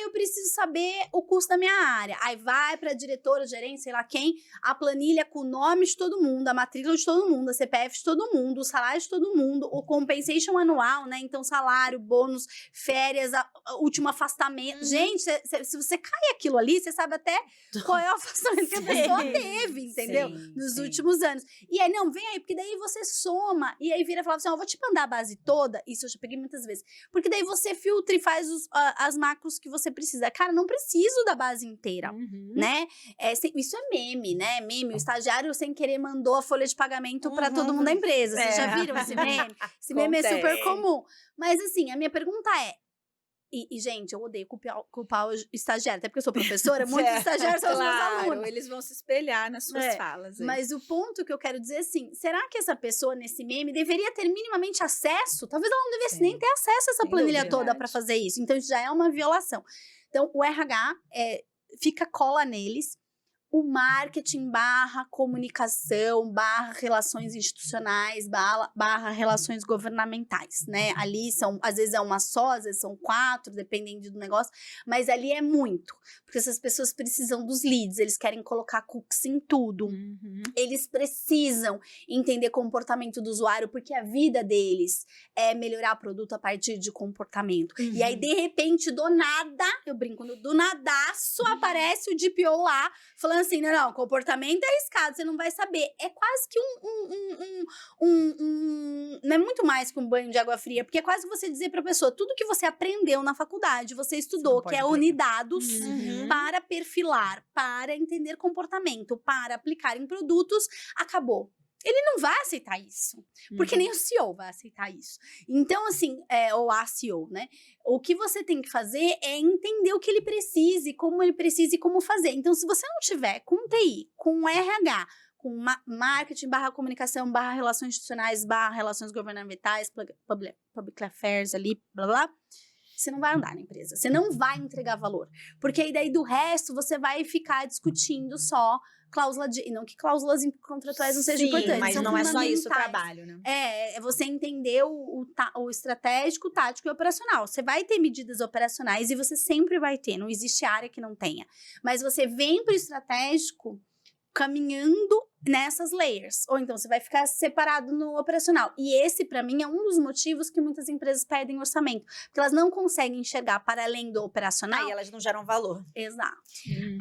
eu preciso saber o custo da minha área. Aí vai pra diretora, gerente, sei lá quem, a planilha com o nome de todo mundo, a matrícula de todo mundo, a CPF de todo mundo, o salário de todo mundo, o compensation anual, né? Então, salário, bônus, férias, último afastamento. Gente, se você cai aquilo ali, você sabe até qual é o afastamento que a pessoa teve, entendeu? Nos últimos anos. E aí, não, vem aí, porque daí você soma, e aí vira e fala assim, eu vou te mandar a base toda, isso eu já peguei muitas vezes, porque daí você filtra e faz as macros que você precisa. Cara, não preciso da base inteira, né? Isso é meme, né? Meme, o estagiário sem querer mandou a folha de pagamento pra todo mundo da empresa. Vocês já viram esse meme? Esse meme é super comum. Mas assim, a minha pergunta é, e, gente, eu odeio culpar o estagiário, até porque eu sou professora, muitos estagiários são os meus alunos. Eles vão se espelhar nas suas falas. Mas o ponto que eu quero dizer é assim, será que essa pessoa nesse meme deveria ter minimamente acesso? Talvez ela não devesse nem ter acesso a essa planilha toda para fazer isso. Então, isso já é uma violação. Então, o RH cola neles. o marketing barra comunicação, barra relações institucionais, barra relações governamentais, né? Ali às vezes é uma só, às vezes são 4, dependendo do negócio, mas ali é muito, porque essas pessoas precisam dos leads, eles querem colocar cookies em tudo, eles precisam entender comportamento do usuário, porque a vida deles é melhorar produto a partir de comportamento. E aí, de repente, do nada, eu brinco, do nadaço, aparece o DPO lá, falando assim, não, comportamento é arriscado, você não vai saber. É quase que não é muito mais que um banho de água fria, porque é quase você dizer pra pessoa, tudo que você aprendeu na faculdade, você estudou, que é unidados para perfilar, para entender comportamento, para aplicar em produtos, acabou. Ele não vai aceitar isso, porque nem o CEO vai aceitar isso. Então, assim, ou a CEO, né? O que você tem que fazer é entender o que ele precisa, como ele precisa e como fazer. Então, se você não tiver com TI, com RH, com marketing, barra comunicação, barra relações institucionais, barra relações governamentais, public affairs ali, blá, blá, você não vai andar na empresa. Você não vai entregar valor. Porque aí daí do resto, você vai ficar discutindo só cláusula de... Não que cláusulas contratuais não sejam importantes. Mas não é só isso o trabalho, né? É você entender o estratégico, o tático e o operacional. Você vai ter medidas operacionais e você sempre vai ter. Não existe área que não tenha. Mas você vem para o estratégico caminhando nessas layers. Ou então você vai ficar separado no operacional. E esse, para mim, é um dos motivos que muitas empresas perdem orçamento. Porque elas não conseguem enxergar para além do operacional. Aí elas não geram valor. Exato.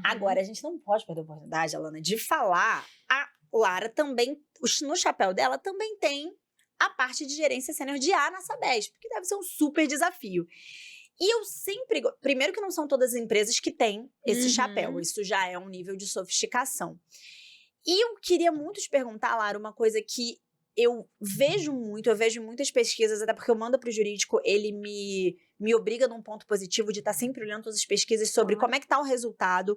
Agora, a gente não pode perder a oportunidade, Alana, de falar. A Lara também, no chapéu dela, também tem a parte de gerência sênior de A na Sabesp, que deve ser um super desafio. E eu sempre... Primeiro que não são todas as empresas que têm esse chapéu. Isso já é um nível de sofisticação. E eu queria muito te perguntar, Lara, uma coisa que eu vejo muitas pesquisas, até porque eu mando para o jurídico, ele me obriga num ponto positivo de estar sempre olhando todas as pesquisas sobre como é que está o resultado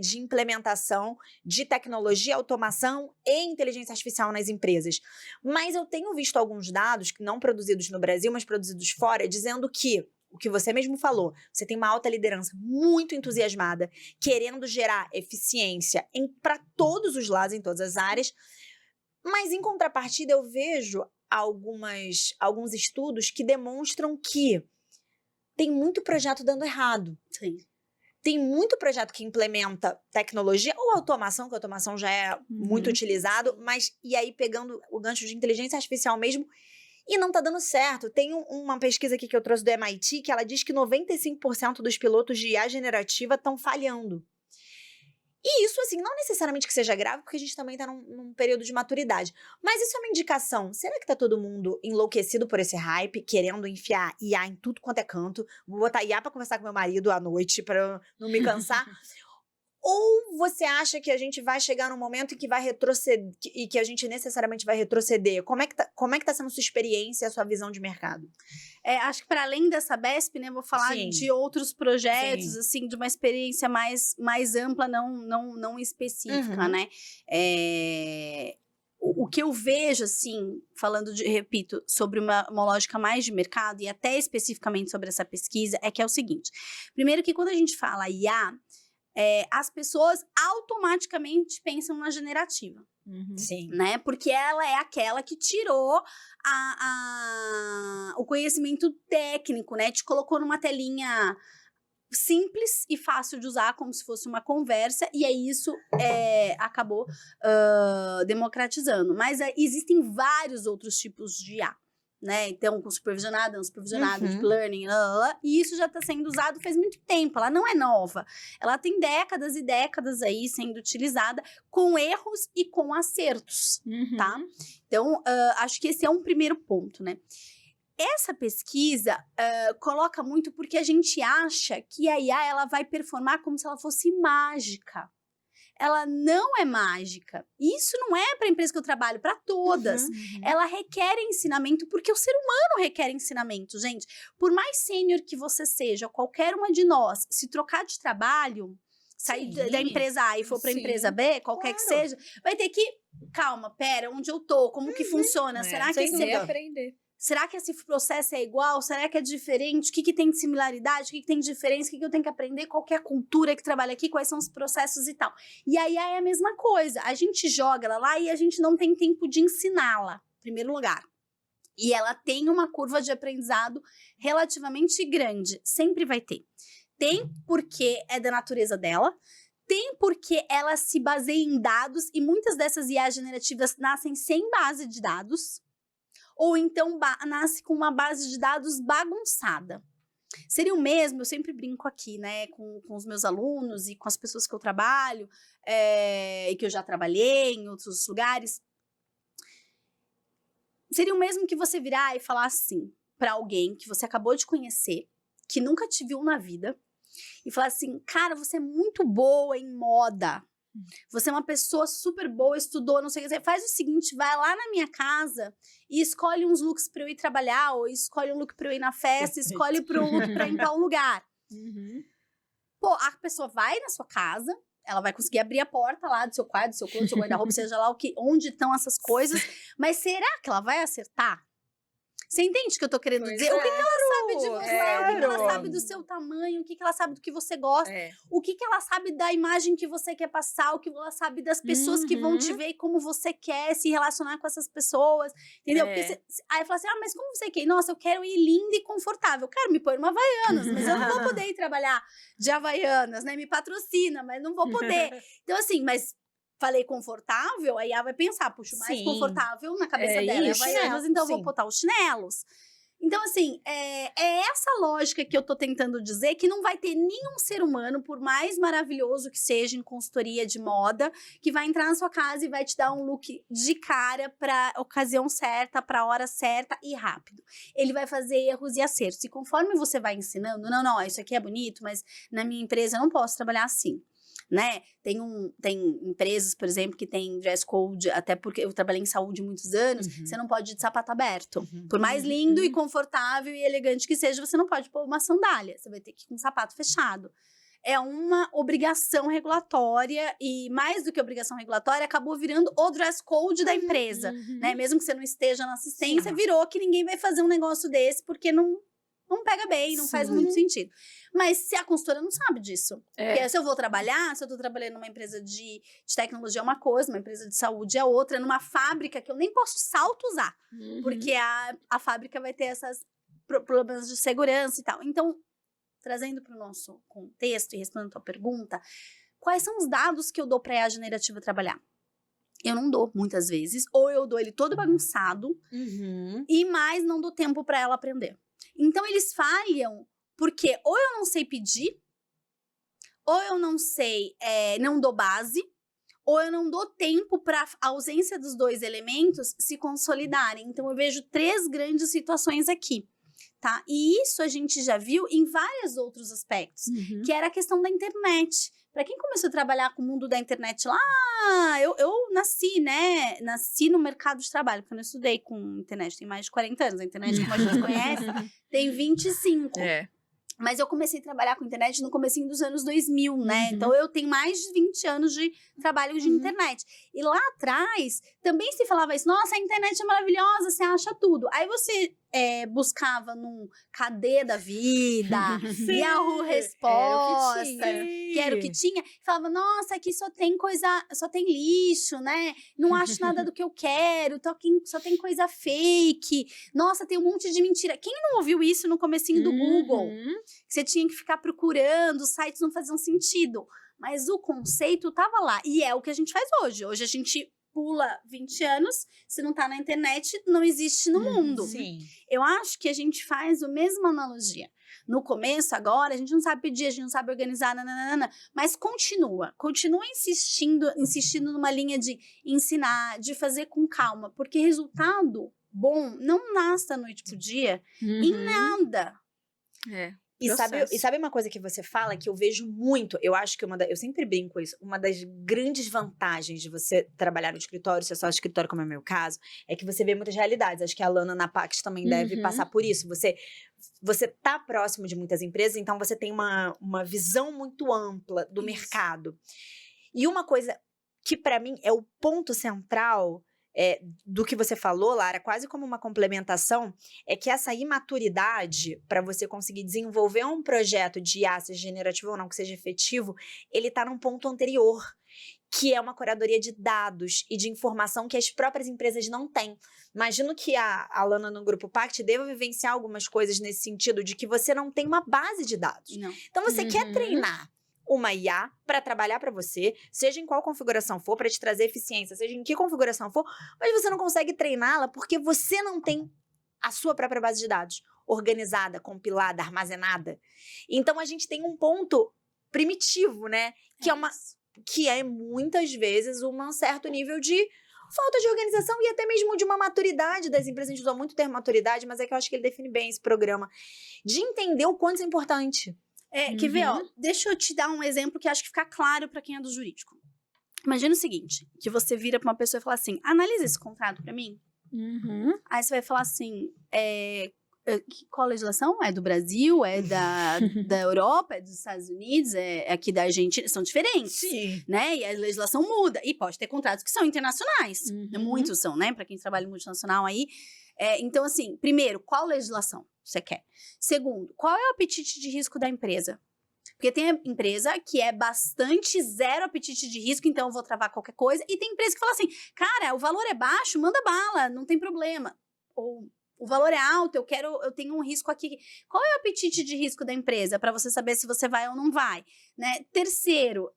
de implementação de tecnologia, automação e inteligência artificial nas empresas. Mas eu tenho visto alguns dados, não produzidos no Brasil, mas produzidos fora, dizendo que o que você mesmo falou, você tem uma alta liderança muito entusiasmada, querendo gerar eficiência para todos os lados, em todas as áreas, mas em contrapartida eu vejo alguns estudos que demonstram que tem muito projeto dando errado. Sim. Tem muito projeto que implementa tecnologia ou automação, que a automação já é muito utilizado, mas e aí pegando o gancho de inteligência artificial mesmo, e não tá dando certo. Tem uma pesquisa aqui que eu trouxe do MIT, que ela diz que 95% dos pilotos de IA generativa estão falhando. E isso, assim, não necessariamente que seja grave, porque a gente também tá num período de maturidade. Mas isso é uma indicação. Será que tá todo mundo enlouquecido por esse hype, querendo enfiar IA em tudo quanto é canto? Vou botar IA pra conversar com meu marido à noite, pra eu não me cansar. Ou você acha que a gente vai chegar num momento em que vai retroceder, e que a gente necessariamente vai retroceder? Como é que tá sendo sua experiência e a sua visão de mercado? Acho que para além dessa BESP, né, vou falar de outros projetos, assim, de uma experiência mais ampla, não específica, né? O que eu vejo, assim, falando, repito, sobre uma lógica mais de mercado, e até especificamente sobre essa pesquisa, é que é o seguinte. Primeiro que quando a gente fala IA, as pessoas automaticamente pensam na generativa. Sim. Né? Porque ela é aquela que tirou o conhecimento técnico, né? Te colocou numa telinha simples e fácil de usar, como se fosse uma conversa, e aí isso acabou democratizando. Mas existem vários outros tipos de IA. Né? Então, com supervisionado, unsupervisionado, deep learning, e isso já está sendo usado faz muito tempo, ela não é nova. Ela tem décadas e décadas aí sendo utilizada com erros e com acertos, tá? Então, acho que esse é um primeiro ponto, né? Essa pesquisa coloca muito porque a gente acha que a IA ela vai performar como se ela fosse mágica. Ela não é mágica. Isso não é para a empresa que eu trabalho, para todas. Ela requer ensinamento, porque o ser humano requer ensinamento, gente. Por mais sênior que você seja, qualquer uma de nós, se trocar de trabalho, sair da empresa A e for para a empresa B, qualquer que seja, vai ter que, calma, pera, onde eu tô, como que funciona? Será que aprender? Será que esse processo é igual? Será que é diferente? O que tem de similaridade? O que tem de diferença? O que eu tenho que aprender? Qual que é a cultura que trabalha aqui? Quais são os processos e tal? E aí é a mesma coisa. A gente joga ela lá e a gente não tem tempo de ensiná-la, em primeiro lugar. E ela tem uma curva de aprendizado relativamente grande. Sempre vai ter. Tem porque é da natureza dela. Tem porque ela se baseia em dados. E muitas dessas IAs generativas nascem sem base de dados. Ou então nasce com uma base de dados bagunçada. Seria o mesmo, eu sempre brinco aqui, né, com os meus alunos e com as pessoas que eu trabalho, e que eu já trabalhei em outros lugares. Seria o mesmo que você virar e falar assim para alguém que você acabou de conhecer, que nunca te viu na vida, e falar assim, cara, você é muito boa em moda. Você é uma pessoa super boa, estudou, não sei o que. Faz o seguinte, vai lá na minha casa e escolhe uns looks pra eu ir trabalhar, ou escolhe um look pra eu ir na festa, escolhe um look pra ir em tal lugar. Pô, a pessoa vai na sua casa, ela vai conseguir abrir a porta lá do seu quarto, do seu quarto, do seu guarda-roupa, seja lá onde estão essas coisas, mas será que ela vai acertar? Você entende o que eu tô querendo dizer? O que ela sabe de você? O que ela sabe do seu tamanho? O que ela sabe do que você gosta? O que ela sabe da imagem que você quer passar? O que ela sabe das pessoas que vão te ver e como você quer se relacionar com essas pessoas? Entendeu? Porque aí fala assim, mas como você quer? Nossa, eu quero ir linda e confortável. Cara, me põe numa Havaianas, mas eu não vou poder ir trabalhar de Havaianas, né? Me patrocina, mas não vou poder. Então assim, mas... Falei confortável, aí ela vai pensar, puxa, o mais confortável na cabeça dela é Havaianas, então eu vou botar os chinelos. Então, assim, é essa lógica que eu tô tentando dizer, que não vai ter nenhum ser humano, por mais maravilhoso que seja em consultoria de moda, que vai entrar na sua casa e vai te dar um look de cara pra ocasião certa, pra hora certa e rápido. Ele vai fazer erros e acertos. E conforme você vai ensinando, não, isso aqui é bonito, mas na minha empresa eu não posso trabalhar assim. Né? Tem empresas, por exemplo, que tem dress code, até porque eu trabalhei em saúde muitos anos, você não pode ir de sapato aberto. Por mais lindo e confortável e elegante que seja, você não pode pôr uma sandália, você vai ter que ir com um sapato fechado. É uma obrigação regulatória e, mais do que obrigação regulatória, acabou virando o dress code da empresa, né? Mesmo que você não esteja na assistência, virou que ninguém vai fazer um negócio desse porque não pega bem, não faz muito sentido. Mas se a consultora não sabe disso. Porque se eu vou trabalhar, se eu tô trabalhando numa empresa de tecnologia é uma coisa, uma empresa de saúde é outra, numa fábrica que eu nem posso salto usar. Porque a fábrica vai ter esses problemas de segurança e tal. Então, trazendo para o nosso contexto e respondendo a tua pergunta, quais são os dados que eu dou para a IA generativa trabalhar? Eu não dou, muitas vezes. Ou eu dou ele todo bagunçado e mais não dou tempo para ela aprender. Então, eles falham porque ou eu não sei pedir, ou eu não sei, não dou base, ou eu não dou tempo para a ausência dos dois elementos se consolidarem. Então, eu vejo 3 grandes situações aqui, tá? E isso a gente já viu em vários outros aspectos, que era a questão da internet. Para quem começou a trabalhar com o mundo da internet lá, eu nasci, né? Nasci no mercado de trabalho, porque eu não estudei com internet, tem mais de 40 anos. A internet, como a gente conhece, tem 25. Mas eu comecei a trabalhar com internet no comecinho dos anos 2000, né? Então, eu tenho mais de 20 anos de trabalho de internet. E lá atrás, também se falava isso. Nossa, a internet é maravilhosa, você acha tudo. Aí você buscava num Cadê da Vida, Yahoo Resposta, que era o que tinha. Falava, nossa, aqui só tem lixo, né? Não acho nada do que eu quero, só tem coisa fake. Nossa, tem um monte de mentira. Quem não ouviu isso no comecinho do Google? Que você tinha que ficar procurando, os sites não faziam sentido. Mas o conceito tava lá. E é o que a gente faz hoje. Hoje a gente pula 20 anos, se não tá na internet, não existe no mundo. Sim. Eu acho que a gente faz a mesma analogia. No começo, agora, a gente não sabe pedir, a gente não sabe organizar, mas continua insistindo numa linha de ensinar, de fazer com calma, porque resultado bom não nasce da noite pro dia em nada. E sabe uma coisa que você fala que eu vejo muito? Eu acho que eu sempre brinco isso. Uma das grandes vantagens de você trabalhar no escritório, se é só escritório, como é o meu caso, é que você vê muitas realidades. Acho que a Lana na Pax também deve passar por isso. Você tá próximo de muitas empresas, então você tem uma visão muito ampla do mercado. E uma coisa que para mim é o ponto central do que você falou, Lara, quase como uma complementação, é que essa imaturidade para você conseguir desenvolver um projeto de IA, seja generativo ou não, que seja efetivo, ele está num ponto anterior, que é uma curadoria de dados e de informação que as próprias empresas não têm. Imagino que a Alana no Grupo Pact deva vivenciar algumas coisas nesse sentido, de que você não tem uma base de dados. Não. Então, você quer treinar uma IA para trabalhar para você, seja em qual configuração for, para te trazer eficiência, seja em que configuração for, mas você não consegue treiná-la porque você não tem a sua própria base de dados organizada, compilada, armazenada. Então, a gente tem um ponto primitivo, né? Que é muitas vezes um certo nível de falta de organização e até mesmo de uma maturidade das empresas. A gente usa muito o termo maturidade, mas é que eu acho que ele define bem esse programa. De entender o quanto isso é importante. Quer ver, ó? Deixa eu te dar um exemplo que acho que fica claro para quem é do jurídico. Imagina o seguinte, que você vira para uma pessoa e fala assim, analisa esse contrato para mim. Aí você vai falar assim, qual a legislação? É do Brasil? É da Europa? É dos Estados Unidos? É aqui da Argentina? São diferentes, Sim. né? E a legislação muda. E pode ter contratos que são internacionais. Muitos são, né? Para quem trabalha em multinacional aí. Então, assim, primeiro, qual legislação você quer? Segundo, qual é o apetite de risco da empresa? Porque tem empresa que é bastante zero apetite de risco, então eu vou travar qualquer coisa. E tem empresa que fala assim, cara, o valor é baixo, manda bala, não tem problema. Ou o valor é alto, eu tenho um risco aqui. Qual é o apetite de risco da empresa para você saber se você vai ou não vai? Né? Terceiro,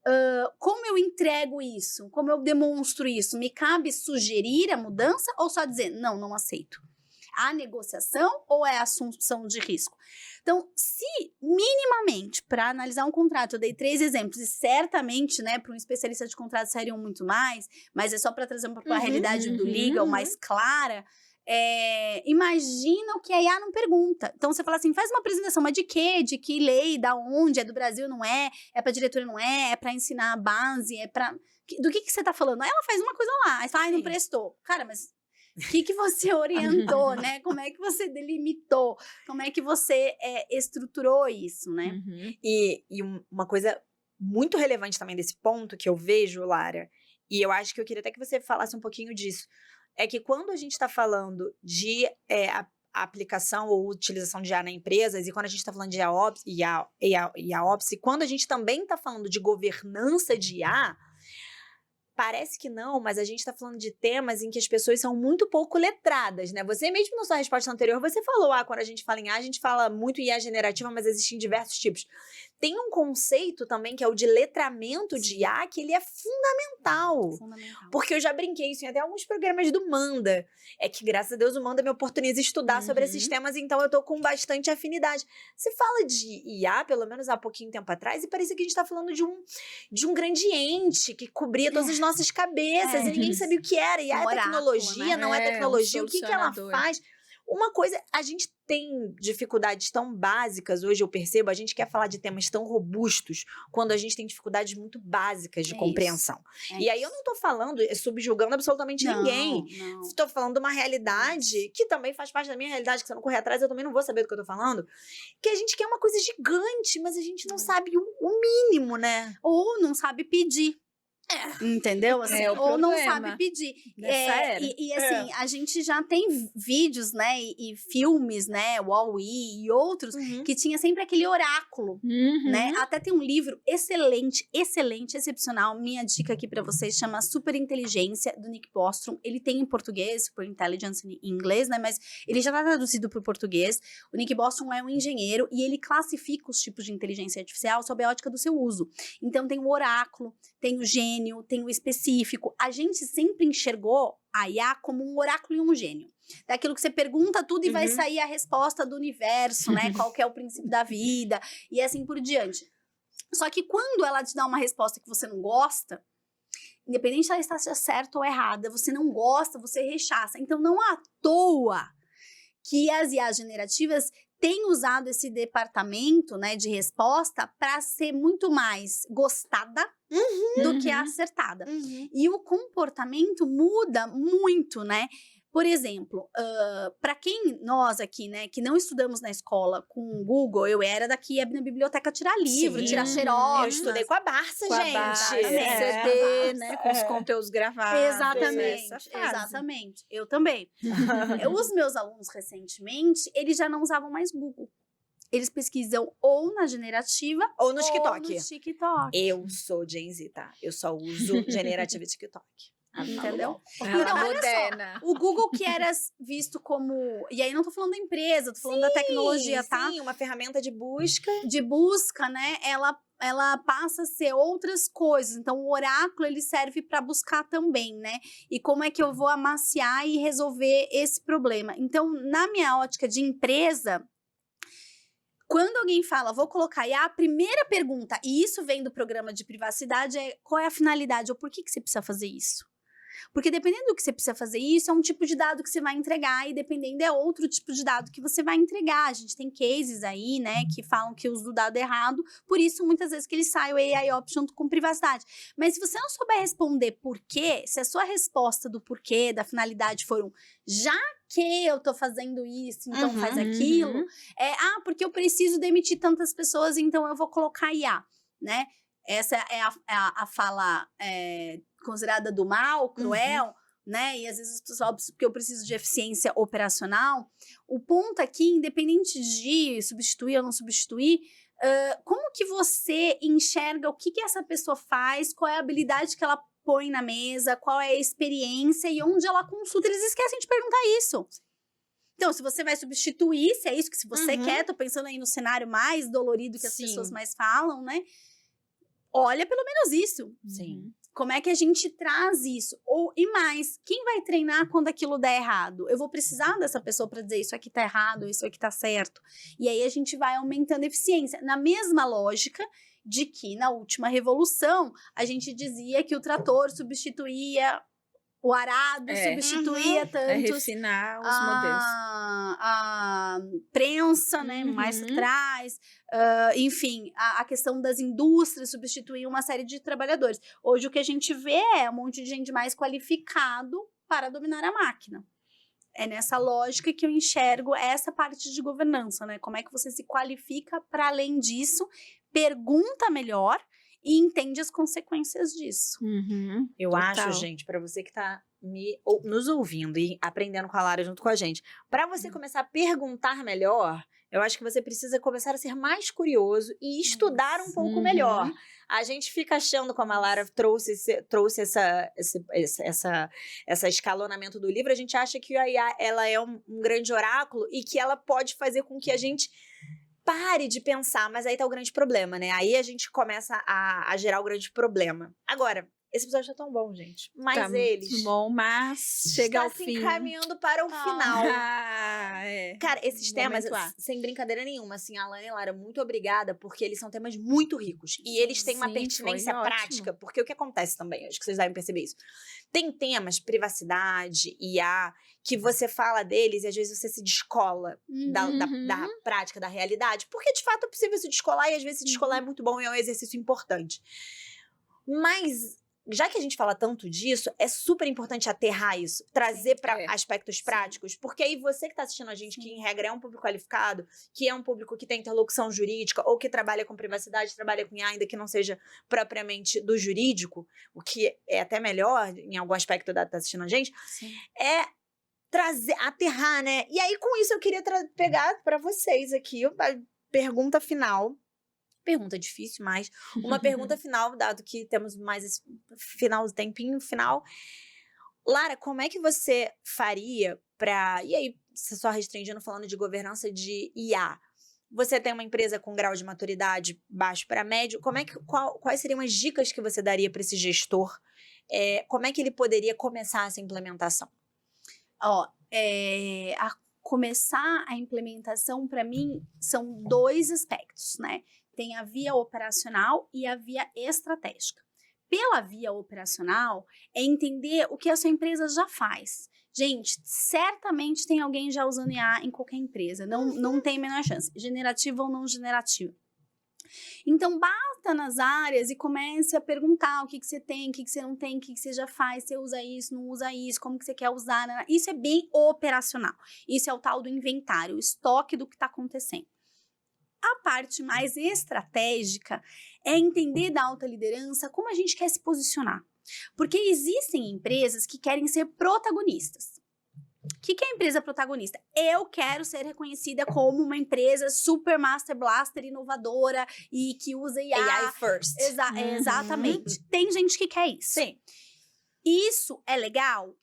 como eu entrego isso? Como eu demonstro isso? Me cabe sugerir a mudança ou só dizer, não aceito? A negociação ou é a assunção de risco? Então, se minimamente, para analisar um contrato, eu dei 3 exemplos, e certamente, né, para um especialista de contrato seriam muito mais, mas é só para trazer uma realidade do legal mais clara, imagina o que a IA não pergunta. Então, você fala assim, faz uma apresentação, mas de quê? De que lei? Da onde? É do Brasil? Não é? É para diretora? Não é? É para ensinar a base? É para... Do que você tá falando? Aí ela faz uma coisa lá, aí fala, não prestou. Cara, mas... O que você orientou, né? Como é que você delimitou? Como é que você estruturou isso, né? E uma coisa muito relevante também desse ponto que eu vejo, Lara, e eu acho que eu queria até que você falasse um pouquinho disso, é que quando a gente está falando de a aplicação ou utilização de IA na empresas, e quando a gente está falando de IAOps, e quando a gente também está falando de governança de IA, parece que não, mas a gente está falando de temas em que as pessoas são muito pouco letradas, né? Você mesmo na sua resposta anterior, você falou, quando a gente fala em IA, a gente fala muito IA generativa, mas existem diversos tipos. Tem um conceito também que é o de letramento de IA, que ele é fundamental. Porque eu já brinquei isso em até alguns programas do Manda. É que, graças a Deus, o Manda me oportuniza estudar sobre esses temas, então eu tô com bastante afinidade. Você fala de IA, pelo menos há pouquinho tempo atrás, e parecia que a gente tá falando de um grande ente que cobria todas as nossas cabeças, e ninguém sabia o que era. IA é tecnologia, né? não é tecnologia, o que ela faz? Uma coisa, a gente tem dificuldades tão básicas, hoje eu percebo, a gente quer falar de temas tão robustos, quando a gente tem dificuldades muito básicas de compreensão. E aí eu não tô falando, subjugando absolutamente ninguém. Estou falando de uma realidade que também faz parte da minha realidade, que se eu não correr atrás, eu também não vou saber do que eu tô falando. Que a gente quer uma coisa gigante, mas a gente não sabe o mínimo, né? Ou não sabe pedir. Entendeu? Assim, ou não sabe pedir. E assim, a gente já tem vídeos, né? E filmes, né? Wall-E e outros, que tinha sempre aquele oráculo, né? Até tem um livro excelente, excepcional. Minha dica aqui pra vocês chama Super Inteligência, do Nick Bostrom. Ele tem em português, Super Intelligence em inglês, né? Mas ele já tá traduzido pro português. O Nick Bostrom é um engenheiro e ele classifica os tipos de inteligência artificial sob a ótica do seu uso. Então tem o oráculo, tem o gênio, tem o específico. A gente sempre enxergou a IA como um oráculo e um gênio. Daquilo que você pergunta tudo e vai sair a resposta do universo, né? Qual que é o princípio da vida e assim por diante. Só que quando ela te dá uma resposta que você não gosta, independente se ela está certa ou errada, você não gosta, você rechaça. Então não à toa que as IAs generativas tem usado esse departamento, né, de resposta para ser muito mais gostada do que acertada. E o comportamento muda muito, né? Por exemplo, para quem nós aqui, né, que não estudamos na escola com o Google, eu era daqui ia na biblioteca tirar livro, Sim. tirar Eu xerox. estudei com a Barça, Com a gente. base, exatamente. CD, né? Com os É. conteúdos gravados. Exatamente, essa fase. exatamente. Eu também. Os meus alunos, recentemente, eles já não usavam mais Google. Eles pesquisam ou na generativa Ou no TikTok. ou no TikTok. Eu sou Gen Z, tá? Eu só uso generativa e TikTok. Entendeu? Ela Então, olha só, moderna. o Google que era visto como... E aí não tô falando da empresa, tô falando da tecnologia, tá? Sim, uma ferramenta de busca. De busca, né? Ela passa a ser outras coisas. Então, o oráculo, ele serve para buscar também, né? E como é que eu vou amaciar e resolver esse problema? Então, na minha ótica de empresa... Quando alguém fala, vou colocar IA, a primeira pergunta, e isso vem do programa de privacidade, é qual é a finalidade ou por que você precisa fazer isso? Porque dependendo do que você precisa fazer isso, é um tipo de dado que você vai entregar e dependendo é outro tipo de dado que você vai entregar. A gente tem cases aí, né, que falam que usa o dado errado, por isso muitas vezes que ele sai o AI Ops junto com privacidade. Mas se você não souber responder por quê, se a sua resposta do porquê, da finalidade for já que eu tô fazendo isso, então faz aquilo, porque eu preciso demitir tantas pessoas, então eu vou colocar IA, né? Essa é a fala considerada do mal, cruel, né? E às vezes as pessoas, porque eu preciso de eficiência operacional. O ponto aqui, independente de substituir ou não substituir, como que você enxerga o que essa pessoa faz, qual é a habilidade que ela põe na mesa, qual é a experiência e onde ela consulta. Eles esquecem de perguntar isso. Então, se você vai substituir, se é isso que se você quer, tô pensando aí no cenário mais dolorido que as pessoas mais falam, né? Olha pelo menos isso. Sim. Como é que a gente traz isso? E mais, quem vai treinar quando aquilo der errado? Eu vou precisar dessa pessoa para dizer isso aqui tá errado, isso aqui tá certo. E aí a gente vai aumentando a eficiência. Na mesma lógica de que na última revolução a gente dizia que o trator substituía o arado, substituía tantos... refinar os modelos. A prensa, né, mais atrás, enfim, a questão das indústrias substituir uma série de trabalhadores. Hoje o que a gente vê é um monte de gente mais qualificado para dominar a máquina. É nessa lógica que eu enxergo essa parte de governança, né? Como é que você se qualifica para além disso, pergunta melhor e entende as consequências disso. Eu acho, gente, para você que tá nos ouvindo e aprendendo com a Lara junto com a gente, para você começar a perguntar melhor, eu acho que você precisa começar a ser mais curioso e estudar um pouco melhor. A gente fica achando, como a Lara trouxe essa escalonamento do livro, a gente acha que a IA ela é um grande oráculo e que ela pode fazer com que a gente pare de pensar, mas aí tá o grande problema, né? Aí a gente começa a gerar o grande problema. Agora, esse episódio tá tão bom, gente. Mas tá eles... bom, mas chega ao se fim. encaminhando para o final. Cara, esses temas, Momento sem brincadeira nenhuma, assim, Alana e Lara, muito obrigada, porque eles são temas muito ricos. E eles têm uma Sim, pertinência foi prática, ótimo. porque o que acontece também, acho que vocês devem perceber isso. Tem temas, privacidade, IA, que você fala deles e às vezes você se descola da prática, da realidade, porque de fato é possível se descolar e às vezes se descolar é muito bom e é um exercício importante. Mas, já que a gente fala tanto disso, é super importante aterrar isso, trazer para aspectos práticos, porque aí você que está assistindo a gente, que em regra é um público qualificado, que é um público que tem interlocução jurídica, ou que trabalha com privacidade, trabalha com IA, ainda que não seja propriamente do jurídico, o que é até melhor em algum aspecto tá assistindo a gente, é aterrar, né? E aí, com isso, eu queria pegar para vocês aqui a pergunta final. Pergunta difícil, mas uma pergunta final, dado que temos mais esse tempinho final. Lara, como é que você faria para... E aí, só restringindo, falando de governança de IA. Você tem uma empresa com grau de maturidade baixo para médio, quais seriam as dicas que você daria para esse gestor? Como é que ele poderia começar essa implementação? Começar a implementação, para mim, são 2 aspectos, né? Tem a via operacional e a via estratégica. Pela via operacional, é entender o que a sua empresa já faz. Gente, certamente tem alguém já usando IA em qualquer empresa. Não tem a menor chance. Generativa ou não generativa. Então, bata nas áreas e comece a perguntar o que você tem, o que você não tem, o que você já faz, você usa isso, não usa isso, como que você quer usar. Né? Isso é bem operacional. Isso é o tal do inventário, o estoque do que está acontecendo. A parte mais estratégica é entender da alta liderança como a gente quer se posicionar. Porque existem empresas que querem ser protagonistas. O que é empresa protagonista? Eu quero ser reconhecida como uma empresa super master blaster inovadora e que usa IA. AI first. Exatamente. Tem gente que quer isso. Sim. Isso é legal?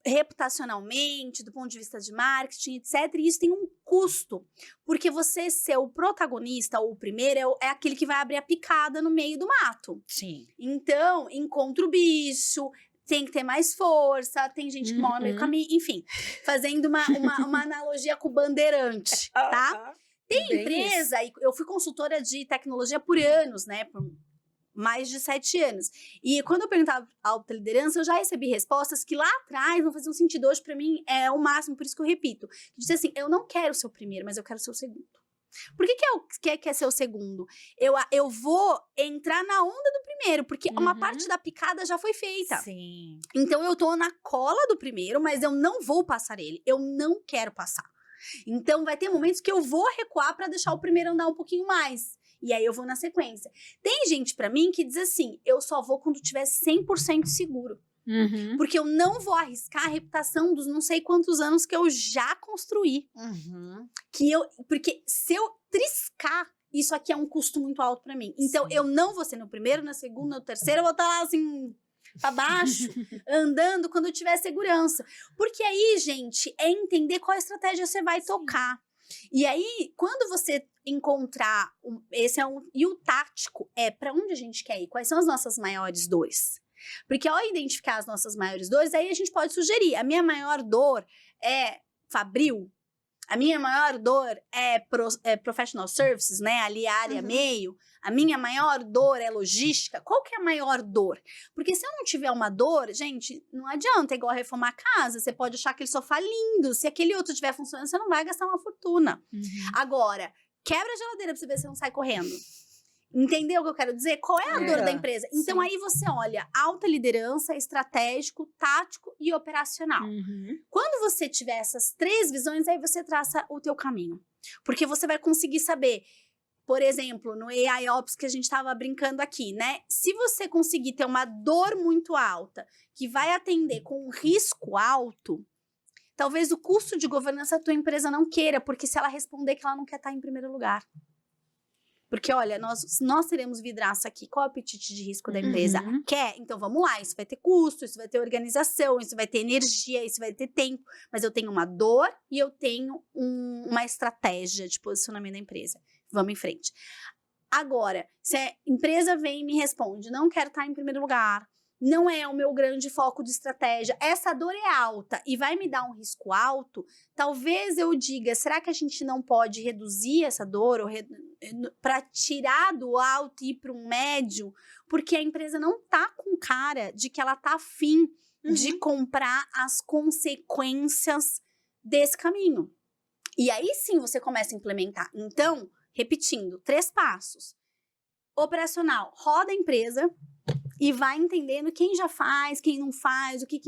Reputacionalmente, do ponto de vista de marketing, etc. E isso tem um custo. Porque você ser o protagonista ou o primeiro é aquele que vai abrir a picada no meio do mato. Sim. Então, encontra o bicho, tem que ter mais força, tem gente que mora no meio do caminho, enfim, fazendo uma analogia com o bandeirante, tá? Tem Bem empresa, e eu fui consultora de tecnologia por anos, né? Por mais de 7 anos. E quando eu perguntava alta liderança, eu já recebi respostas que lá atrás não faziam sentido. Hoje, pra mim, é o máximo, por isso que eu repito. Diz assim, eu não quero ser o primeiro, mas eu quero ser o segundo. Por que quer ser o segundo? Eu vou entrar na onda do primeiro, porque uma parte da picada já foi feita. Sim. Então, eu tô na cola do primeiro, mas eu não vou passar ele. Eu não quero passar. Então, vai ter momentos que eu vou recuar pra deixar o primeiro andar um pouquinho mais. E aí, eu vou na sequência. Tem gente pra mim que diz assim, eu só vou quando tiver 100% seguro. Porque eu não vou arriscar a reputação dos não sei quantos anos que eu já construí. Porque se eu triscar, isso aqui é um custo muito alto pra mim. Então, eu não vou ser no primeiro, na segunda, no terceiro, eu vou estar lá assim, pra baixo, andando quando eu tiver segurança. Porque aí, gente, é entender qual estratégia você vai tocar. E aí, quando você encontrar, e o tático é pra onde a gente quer ir, quais são as nossas maiores dores. Porque ao identificar as nossas maiores dores, aí a gente pode sugerir, a minha maior dor é fabril, a minha maior dor é professional services, né, ali a área meio, a minha maior dor é logística. Qual que é a maior dor? Porque se eu não tiver uma dor, gente, não adianta, é igual reformar a casa, você pode achar aquele sofá lindo, se aquele outro estiver funcionando, você não vai gastar uma fortuna. Agora, quebra a geladeira pra você ver se não sai correndo. Entendeu o que eu quero dizer? Qual é a dor da empresa? Então, aí você olha alta liderança, estratégico, tático e operacional. Quando você tiver essas 3 visões, aí você traça o teu caminho. Porque você vai conseguir saber, por exemplo, no AI Ops que a gente estava brincando aqui, né? Se você conseguir ter uma dor muito alta, que vai atender com um risco alto, talvez o custo de governança a tua empresa não queira, porque se ela responder que ela não quer estar em primeiro lugar. Porque, olha, nós teremos vidraça aqui. Qual é o apetite de risco da empresa? Quer? Então, vamos lá. Isso vai ter custo, isso vai ter organização, isso vai ter energia, isso vai ter tempo. Mas eu tenho uma dor e eu tenho uma estratégia de posicionamento da empresa. Vamos em frente. Agora, se a empresa vem e me responde, não quero estar em primeiro lugar, não é o meu grande foco de estratégia, essa dor é alta e vai me dar um risco alto, talvez eu diga, será que a gente não pode reduzir essa dor para tirar do alto e ir para um médio? Porque a empresa não tá com cara de que ela tá afim de comprar as consequências desse caminho. E aí sim você começa a implementar. Então, repetindo, 3 passos. Operacional, roda a empresa e vai entendendo quem já faz, quem não faz, o que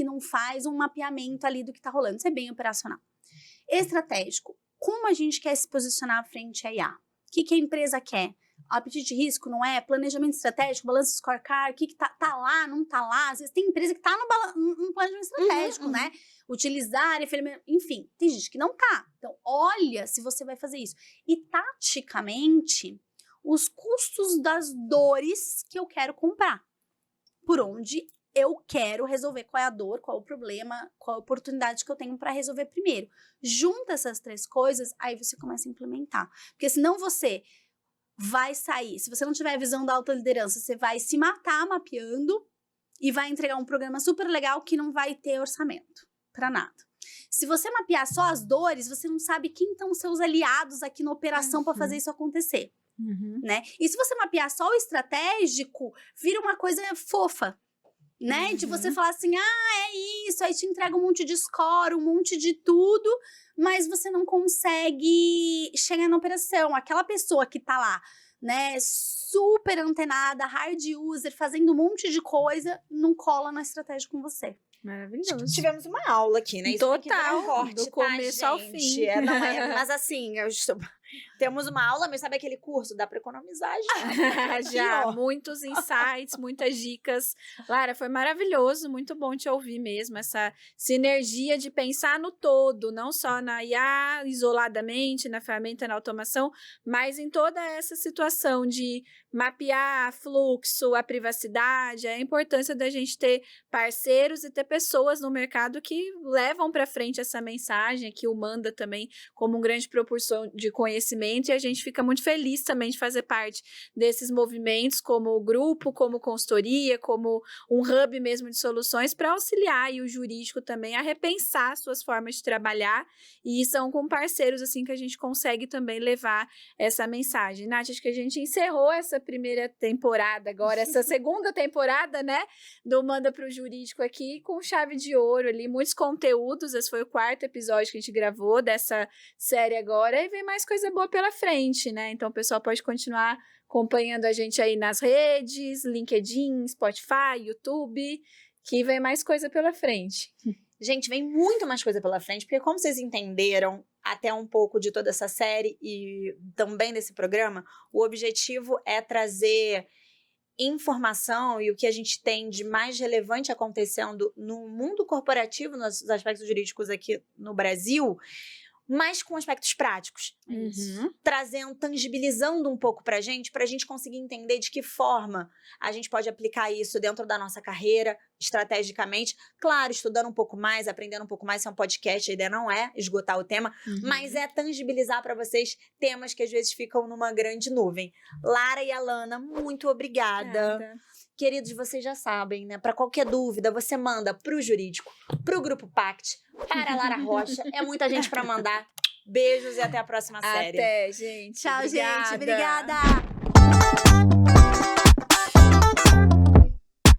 não faz, um mapeamento ali do que tá rolando. Isso é bem operacional. Estratégico, como a gente quer se posicionar frente à IA? O que a empresa quer? Apetite de risco, não é? Planejamento estratégico, balanço scorecard, o que tá lá, não tá lá? Às vezes tem empresa que tá no planejamento estratégico, né? Utilizar, enfim, tem gente que não tá. Então, olha se você vai fazer isso. E taticamente, os custos das dores que eu quero comprar. Por onde eu quero resolver, qual é a dor, qual é o problema, qual é a oportunidade que eu tenho para resolver primeiro. Junta essas 3 coisas, aí você começa a implementar. Porque senão você vai sair, se você não tiver a visão da alta liderança, você vai se matar mapeando e vai entregar um programa super legal que não vai ter orçamento para nada. Se você mapear só as dores, você não sabe quem estão seus aliados aqui na operação para fazer isso acontecer. Né? E se você mapear só o estratégico, vira uma coisa fofa, né? De você falar assim, é isso, aí te entrega um monte de score, um monte de tudo, mas você não consegue chegar na operação. Aquela pessoa que tá lá, né, super antenada, hard user, fazendo um monte de coisa, não cola na estratégia com você. Maravilhoso. Tivemos uma aula aqui, né? Isso tem que virar Total, corte, do tá, começo ao gente? fim. Mas assim, temos uma aula, mas sabe aquele curso? Dá pra economizar já. Já, Aqui, ó. muitos insights, muitas dicas. Lara, foi maravilhoso, muito bom te ouvir mesmo, essa sinergia de pensar no todo, não só na IA isoladamente, na ferramenta, na automação, mas em toda essa situação de mapear fluxo, a privacidade, a importância da gente ter parceiros e ter pessoas no mercado que levam para frente essa mensagem, que o Manda também como um grande propulsor de conhecimento, e a gente fica muito feliz também de fazer parte desses movimentos como grupo, como consultoria, como um hub mesmo de soluções para auxiliar e o jurídico também a repensar suas formas de trabalhar, e são com parceiros assim que a gente consegue também levar essa mensagem. Nath, acho que a gente encerrou essa primeira temporada agora, essa segunda temporada, né, do Manda pro Jurídico aqui com chave de ouro ali, muitos conteúdos. Esse foi o 4º episódio que a gente gravou dessa série agora, e vem mais coisa boa pela frente, né? Então o pessoal pode continuar acompanhando a gente aí nas redes, LinkedIn, Spotify, YouTube, que vem mais coisa pela frente. Gente, vem muito mais coisa pela frente, porque como vocês entenderam até um pouco de toda essa série e também desse programa, o objetivo é trazer informação e o que a gente tem de mais relevante acontecendo no mundo corporativo, nos aspectos jurídicos aqui no Brasil, mas com aspectos práticos. Trazendo, tangibilizando um pouco pra gente conseguir entender de que forma a gente pode aplicar isso dentro da nossa carreira, estrategicamente. Claro, estudando um pouco mais, aprendendo um pouco mais, se é um podcast, a ideia não é esgotar o tema, mas é tangibilizar para vocês temas que às vezes ficam numa grande nuvem. Lara e Alana, muito obrigada. Queridos, vocês já sabem, né? Para qualquer dúvida, você manda pro Jurídico, pro Grupo Pact, para a Lara Rocha. É muita gente para mandar. Beijos e até a próxima série. Até, gente. Tchau, Obrigada. gente. Obrigada.